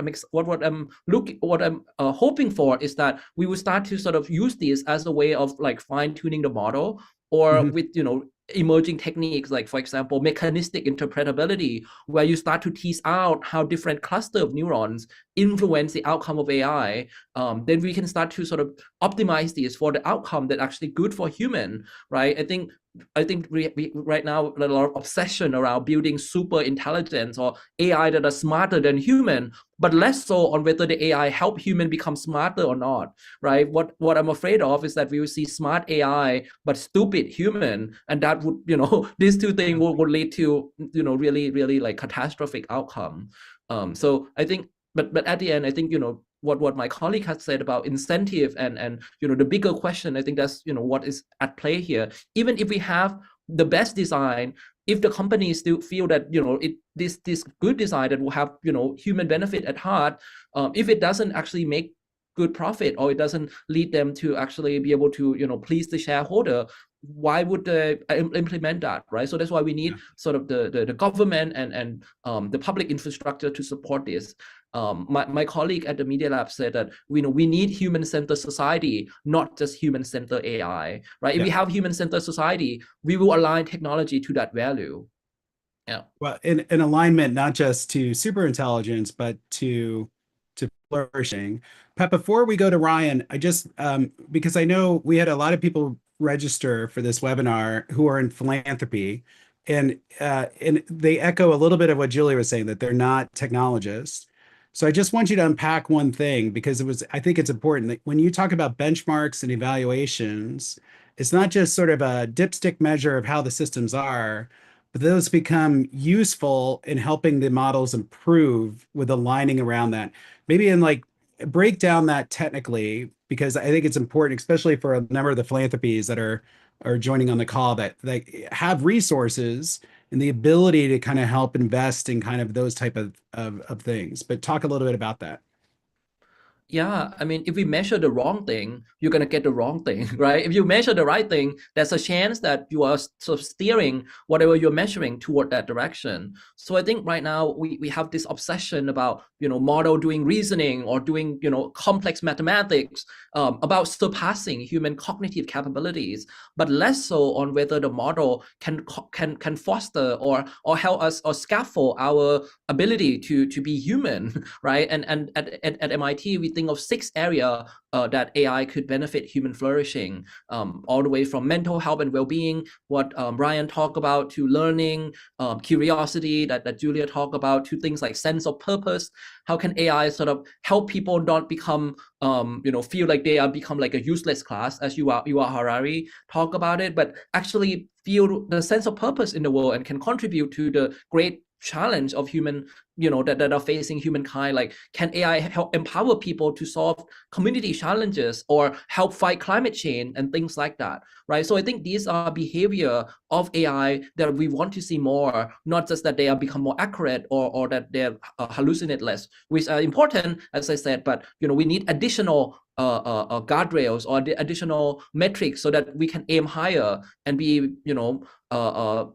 I'm hoping for is that we will start to sort of use this as a way of like fine-tuning the model, or with emerging techniques like, for example, mechanistic interpretability, where you start to tease out how different cluster of neurons influence the outcome of AI. Then we can start to sort of optimize this for the outcome that actually good for human, right? I think we right now a lot of obsession around building super intelligence or AI that are smarter than human, but less so on whether the AI help human become smarter or not, right? What I'm afraid of is that we will see smart AI but stupid human, and that would these two things would lead to really like catastrophic outcome. So I think, but at the end, I think what my colleague has said about incentive and the bigger question, I think that's what is at play here. Even if we have the best design, if the companies still feel that this good design that will have human benefit at heart, if it doesn't actually make good profit, or it doesn't lead them to actually be able to please the shareholder, why would they implement that, right? So that's why we need sort of the government and the public infrastructure to support this. My colleague at the Media Lab said that we need human-centered society, not just human-centered AI, right? If we have human-centered society, we will align technology to that value. Yeah. Well, in alignment, not just to superintelligence, but to flourishing. Pat, before we go to Ryan, I just, because I know we had a lot of people register for this webinar who are in philanthropy, and they echo a little bit of what Julia was saying, that they're not technologists. So I just want you to unpack one thing, because I think it's important that when you talk about benchmarks and evaluations, it's not just sort of a dipstick measure of how the systems are, but those become useful in helping the models improve with aligning around that. Maybe in like break down that technically, because I think it's important, especially for a number of the philanthropies that are joining on the call, that they have resources and the ability to kind of help invest in kind of those type of things. But talk a little bit about that. Yeah, I mean, if we measure the wrong thing, you're going to get the wrong thing, right? If you measure the right thing, there's a chance that you are sort of steering whatever you're measuring toward that direction. So I think right now we have this obsession about, model doing reasoning or doing, complex mathematics, about surpassing human cognitive capabilities, but less so on whether the model can foster or help us or scaffold our ability to be human, right? And at MIT, we think of 6 areas that AI could benefit human flourishing, all the way from mental health and well-being, what Ryan talked about, to learning, curiosity that Julia talked about, to things like sense of purpose. How can AI sort of help people not become, feel like they are become like a useless class, as Yuval Harari talk about it, but actually feel the sense of purpose in the world and can contribute to the great challenge of human, that are facing humankind. Like, can AI help empower people to solve community challenges or help fight climate change and things like that, right? So I think these are behavior of AI that we want to see more, not just that they are become more accurate or that they hallucinate less, which are important, as I said, but we need additional guardrails or the additional metrics so that we can aim higher and be, I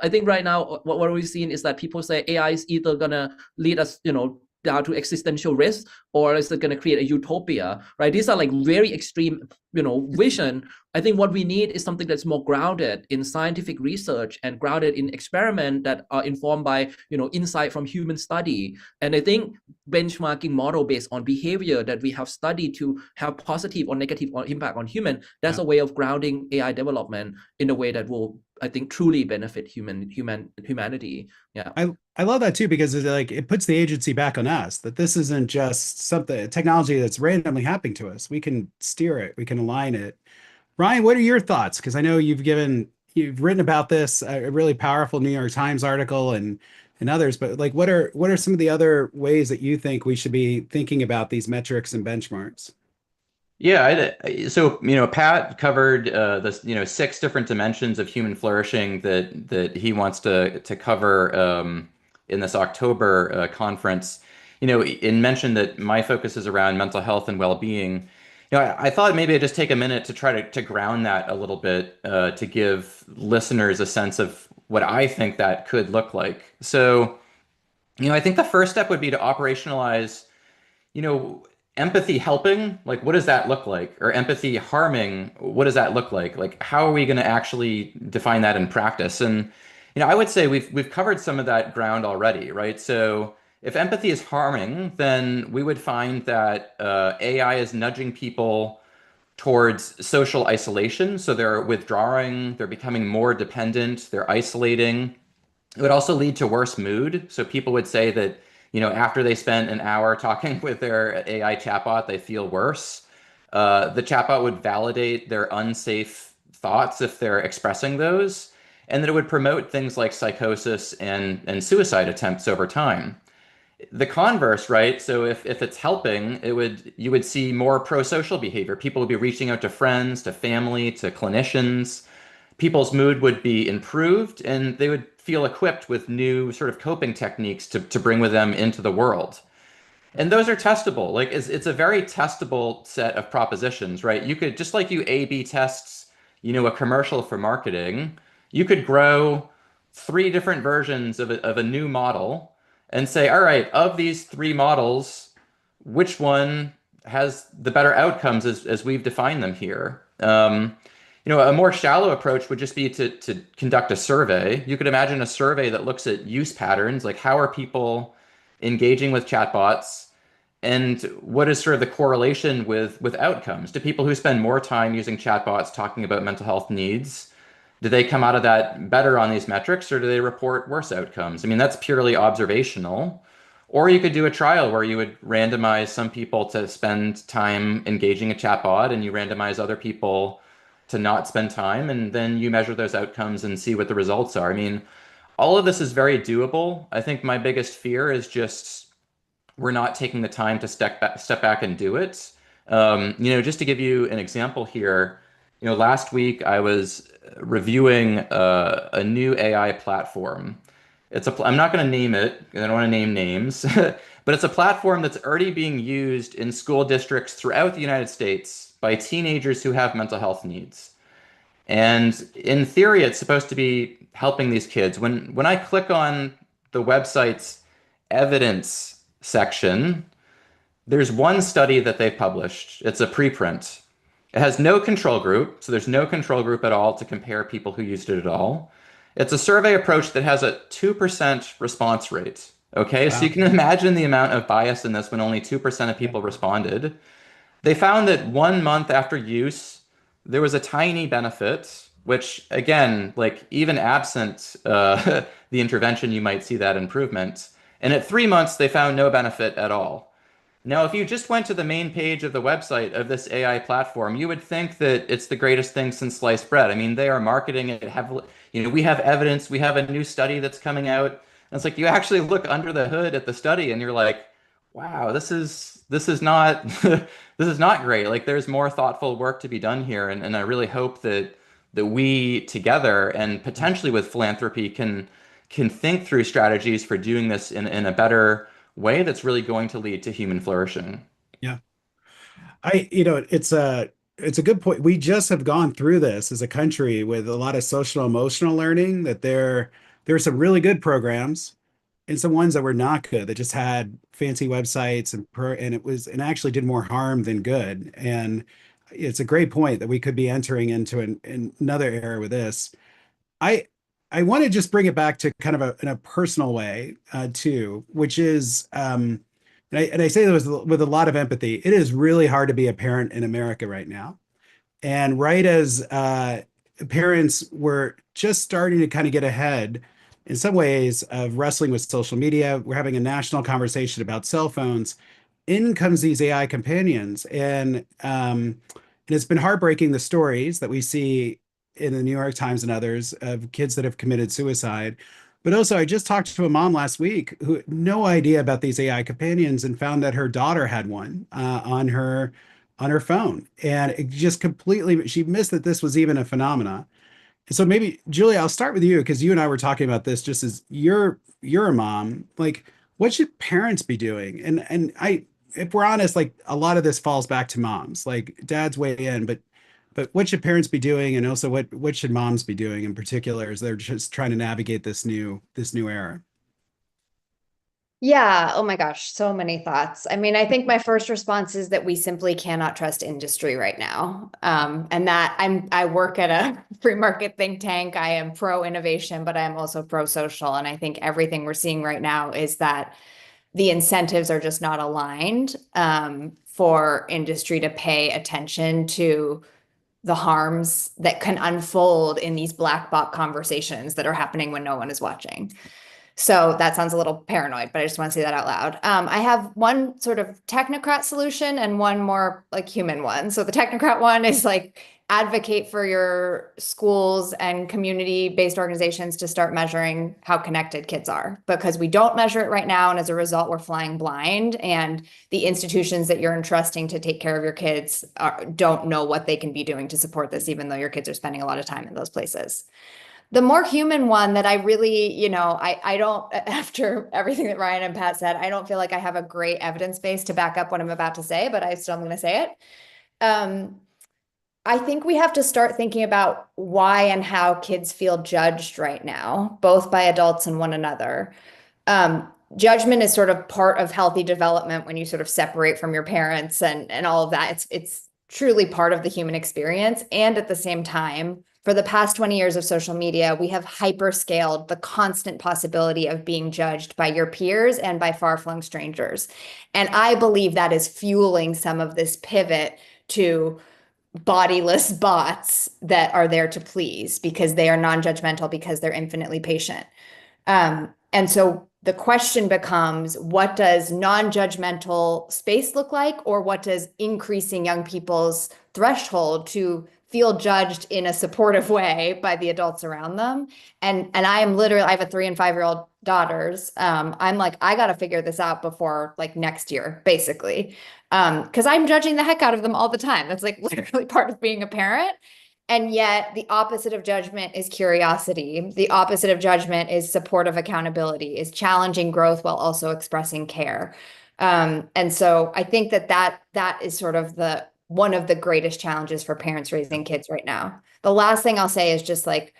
think right now what we're seeing is that people say AI is either gonna lead us, down to existential risk, or is it going to create a utopia, right? These are like very extreme, vision. I think what we need is something that's more grounded in scientific research and grounded in experiment that are informed by, insight from human study. And I think benchmarking model based on behavior that we have studied to have positive or negative impact on human, that's a way of grounding AI development in a way that will, I think, truly benefit humanity. Yeah. I love that too, because it puts the agency back on us, that this isn't just something technology that's randomly happening to us. We can steer it, we can align it. Ryan, what are your thoughts? Because I know you've written about this, a really powerful New York Times article and others, but like what are some of the other ways that you think we should be thinking about these metrics and benchmarks? Yeah, so Pat covered the 6 different dimensions of human flourishing that he wants to cover in this October conference. And mentioned that my focus is around mental health and well-being. I thought maybe I'd just take a minute to try to ground that a little bit to give listeners a sense of what I think that could look like. So, I think the first step would be to operationalize, empathy helping, like what does that look like? Or empathy harming, what does that look like? Like how are we going to actually define that in practice? And I would say we've covered some of that ground already, right? So if empathy is harming, then we would find that AI is nudging people towards social isolation. So they're withdrawing, they're becoming more dependent, they're isolating. It would also lead to worse mood. So people would say that, after they spent an hour talking with their AI chatbot, they feel worse. The chatbot would validate their unsafe thoughts if they're expressing those, and that it would promote things like psychosis and suicide attempts over time. The converse, right? So if it's helping, you would see more pro-social behavior. People would be reaching out to friends, to family, to clinicians. People's mood would be improved, and they would feel equipped with new sort of coping techniques to bring with them into the world. And those are testable. Like it's a very testable set of propositions, right? You could, just like you A/B tests, a commercial for marketing, you could grow 3 different versions of a new model and say, all right, of these 3 models, which one has the better outcomes as we've defined them here? A more shallow approach would just be to conduct a survey. You could imagine a survey that looks at use patterns, like how are people engaging with chatbots, and what is sort of the correlation with outcomes? Do people who spend more time using chatbots talking about mental health needs, do they come out of that better on these metrics, or do they report worse outcomes? I mean, that's purely observational. Or you could do a trial where you would randomize some people to spend time engaging a chatbot, and you randomize other people to not spend time, and then you measure those outcomes and see what the results are. I mean, all of this is very doable. I think my biggest fear is just we're not taking the time to step back and do it. Just to give you an example here, last week I was reviewing a new AI platform. I'm not going to name it, I don't want to name names, but it's a platform that's already being used in school districts throughout the United States by teenagers who have mental health needs. And in theory, it's supposed to be helping these kids. When I click on the website's evidence section, there's one study that they've published. It's a preprint. It has no control group, so there's no control group at all to compare people who used it at all. It's a survey approach that has a 2% response rate. Okay, wow. So you can imagine the amount of bias in this when only 2% of people responded. They found that 1 month after use, there was a tiny benefit, which again, like even absent the intervention, you might see that improvement. And at 3 months, they found no benefit at all. Now, if you just went to the main page of the website of this AI platform, you would think that it's the greatest thing since sliced bread. I mean, they are marketing it heavily. We have evidence, we have a new study that's coming out. And it's like, you actually look under the hood at the study and you're like, wow, this is not, this is not great. Like there's more thoughtful work to be done here. And I really hope that we together and potentially with philanthropy can think through strategies for doing this in a better way that's really going to lead to human flourishing. Yeah. It's a good point. We just have gone through this as a country with a lot of social emotional learning, that there's some really good programs and some ones that were not good, that just had fancy websites and it actually did more harm than good. And it's a great point that we could be entering into another era with this. I I want to just bring it back to kind of in a personal way too, which is, and I say this with a lot of empathy. It is really hard to be a parent in America right now, and right as parents were just starting to kind of get ahead in some ways of wrestling with social media, we're having a national conversation about cell phones. In comes these AI companions, and it's been heartbreaking the stories that we see in the New York Times and others of kids that have committed suicide. But also, I just talked to a mom last week who had no idea about these AI companions and found that her daughter had one on her phone, and it just completely she missed that this was even a phenomena. So maybe Julia, I'll start with you because you and I were talking about this just as you're a mom. Like, what should parents be doing? And if we're honest, like a lot of this falls back to moms. Like dads weigh in, but what should parents be doing, and also what should moms be doing in particular as they're just trying to navigate this new era? Yeah, oh my gosh, so many thoughts. I mean, I think my first response is that we simply cannot trust industry right now. And that I work at a free market think tank. I am pro innovation, but I am also pro social. And I think everything we're seeing right now is that the incentives are just not aligned for industry to pay attention to the harms that can unfold in these black box conversations that are happening when no one is watching. So that sounds a little paranoid, but I just want to say that out loud. I have one sort of technocrat solution and one more like human one. So the technocrat one is like advocate for your schools and community-based organizations to start measuring how connected kids are, because we don't measure it right now. And as a result, we're flying blind, and the institutions that you're entrusting to take care of your kids don't know what they can be doing to support this, even though your kids are spending a lot of time in those places. The more human one that I really, I don't, after everything that Ryan and Pat said, I don't feel like I have a great evidence base to back up what I'm about to say, but I still am going to say it. I think we have to start thinking about why and how kids feel judged right now, both by adults and one another. Judgment is sort of part of healthy development when you sort of separate from your parents and all of that. It's truly part of the human experience. And at the same time, for the past 20 years of social media, we have hyperscaled the constant possibility of being judged by your peers and by far-flung strangers. And I believe that is fueling some of this pivot to bodiless bots that are there to please because they are non-judgmental, because they're infinitely patient. And so the question becomes, what does non-judgmental space look like, or what does increasing young people's threshold to feel judged in a supportive way by the adults around them? And I am literally, I have a 3 and 5-year-old daughters. I'm like, I got to figure this out before like next year, basically. Because I'm judging the heck out of them all the time. That's like literally part of being a parent. And yet the opposite of judgment is curiosity. The opposite of judgment is supportive accountability, is challenging growth while also expressing care. And so I think that is sort of one of the greatest challenges for parents raising kids right now. The last thing I'll say is just like,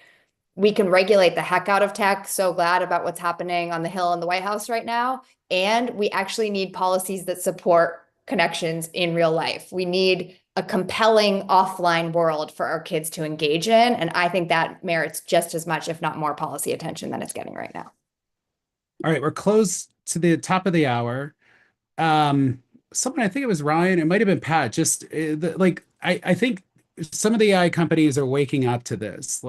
we can regulate the heck out of tech. So glad about what's happening on the Hill and the White House right now. And we actually need policies that support connections in real life. We need a compelling offline world for our kids to engage in. And I think that merits just as much, if not more, policy attention than it's getting right now. All right, we're close to the top of the hour. Someone, I think it was Ryan, it might have been Pat, just I think some of the AI companies are waking up to this.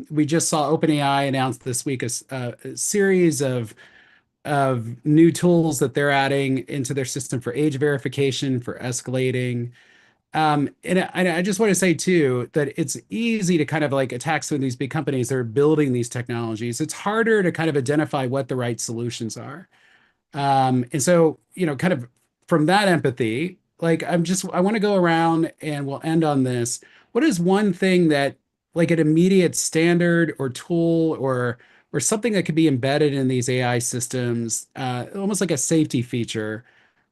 We just saw OpenAI announce this week a series of new tools that they're adding into their system for age verification, for escalating. And I just want to say too that it's easy to kind of like attack some of these big companies that are building these technologies. It's harder to kind of identify what the right solutions are. And so, kind of from that empathy, like I want to go around and we'll end on this. What is one thing that like an immediate standard or tool or something that could be embedded in these AI systems, almost like a safety feature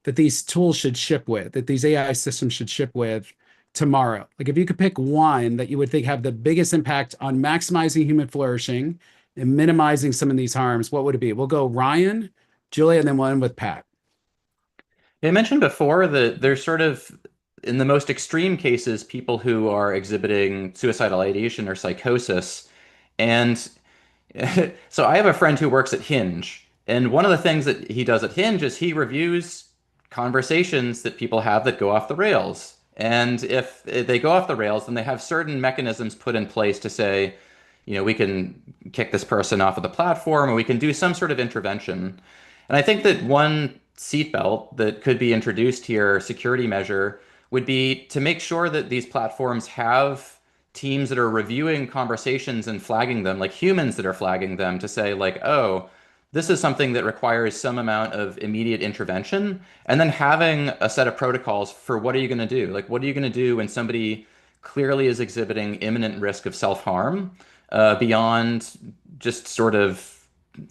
that these tools should ship with, that these AI systems should ship with tomorrow? Like if you could pick one that you would think have the biggest impact on maximizing human flourishing and minimizing some of these harms, what would it be? We'll go Ryan, Julia, and then one with Pat. I mentioned before that there's sort of, in the most extreme cases, people who are exhibiting suicidal ideation or psychosis. And so I have a friend who works at Hinge, and one of the things that he does at Hinge is he reviews conversations that people have that go off the rails. And if they go off the rails, then they have certain mechanisms put in place to say, we can kick this person off of the platform, or we can do some sort of intervention. And I think that one seatbelt that could be introduced here, security measure, would be to make sure that these platforms have teams that are reviewing conversations and flagging them, like humans that are flagging them, to say like, oh, this is something that requires some amount of immediate intervention, and then having a set of protocols for what are you going to do? Like, what are you going to do when somebody clearly is exhibiting imminent risk of self-harm, beyond just sort of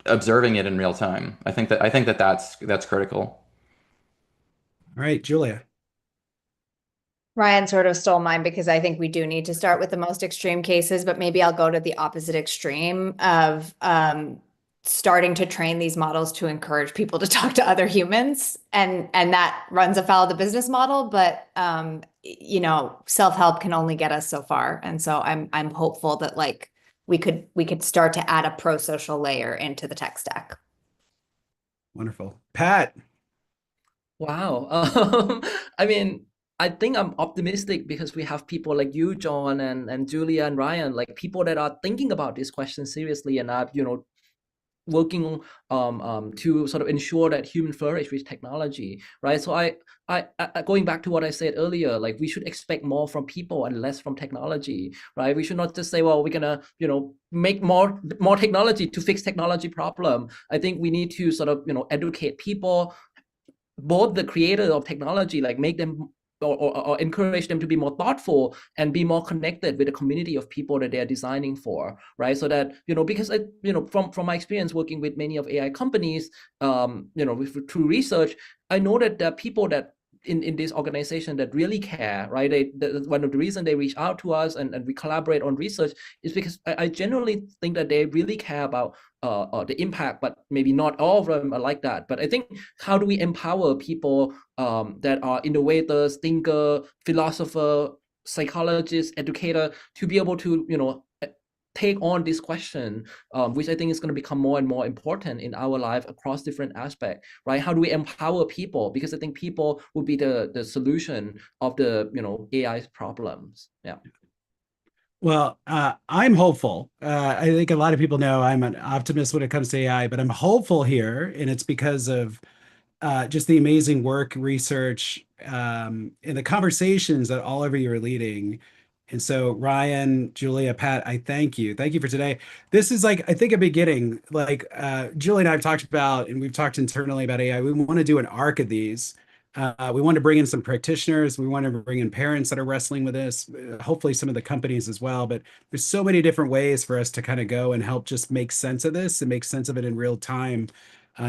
observing it in real time? I think that that's critical. All right, Julia. Ryan sort of stole mine because I think we do need to start with the most extreme cases, but maybe I'll go to the opposite extreme of starting to train these models to encourage people to talk to other humans, and that runs afoul of the business model. But self-help can only get us so far, and so I'm hopeful that like we could start to add a pro-social layer into the tech stack. Wonderful. Pat. Wow. I mean, I think I'm optimistic because we have people like you, John, and Julia and Ryan, like people that are thinking about this question seriously and are, working to sort of ensure that human flourish with technology, right? So I going back to what I said earlier, like we should expect more from people and less from technology, right? We should not just say, well, we're gonna make more technology to fix technology problem. I think we need to sort of educate people, both the creators of technology, like make them or encourage them to be more thoughtful and be more connected with the community of people that they're designing for, right? So that, because from my experience working with many of AI companies, through research, I know that there are people that in this organization that really care, right? One of the reasons they reach out to us and we collaborate on research is because I genuinely think that they really care about the impact, but maybe not all of them are like that. But I think, how do we empower people that are innovators, thinker, philosopher, psychologist, educator, to be able to take on this question, which I think is going to become more and more important in our life across different aspects, right? How do we empower people? Because I think people will be the solution of the AI's problems. Yeah. Well, I'm hopeful. I think a lot of people know I'm an optimist when it comes to AI, but I'm hopeful here, and it's because of just the amazing work, research, and the conversations that all of you are leading. And so, Ryan, Julia, Pat, I thank you. Thank you for today. This is like, I think, a beginning. Like Julia and I have talked about, and we've talked internally about AI. We want to do an arc of these. We want to bring in some practitioners. We want to bring in parents that are wrestling with this, hopefully some of the companies as well. But there's so many different ways for us to kind of go and help just make sense of this and make sense of it in real time,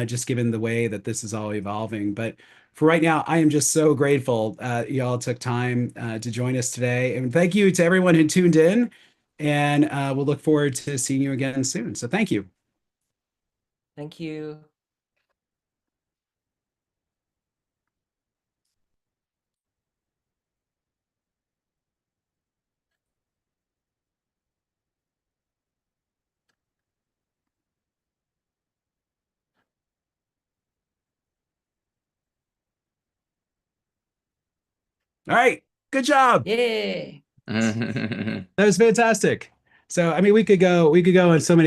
just given the way that this is all evolving. But for right now, I am just so grateful y'all took time to join us today. And thank you to everyone who tuned in. And we'll look forward to seeing you again soon. So thank you. Thank you. All right. Good job. Yay. That was fantastic. So, I mean, we could go in so many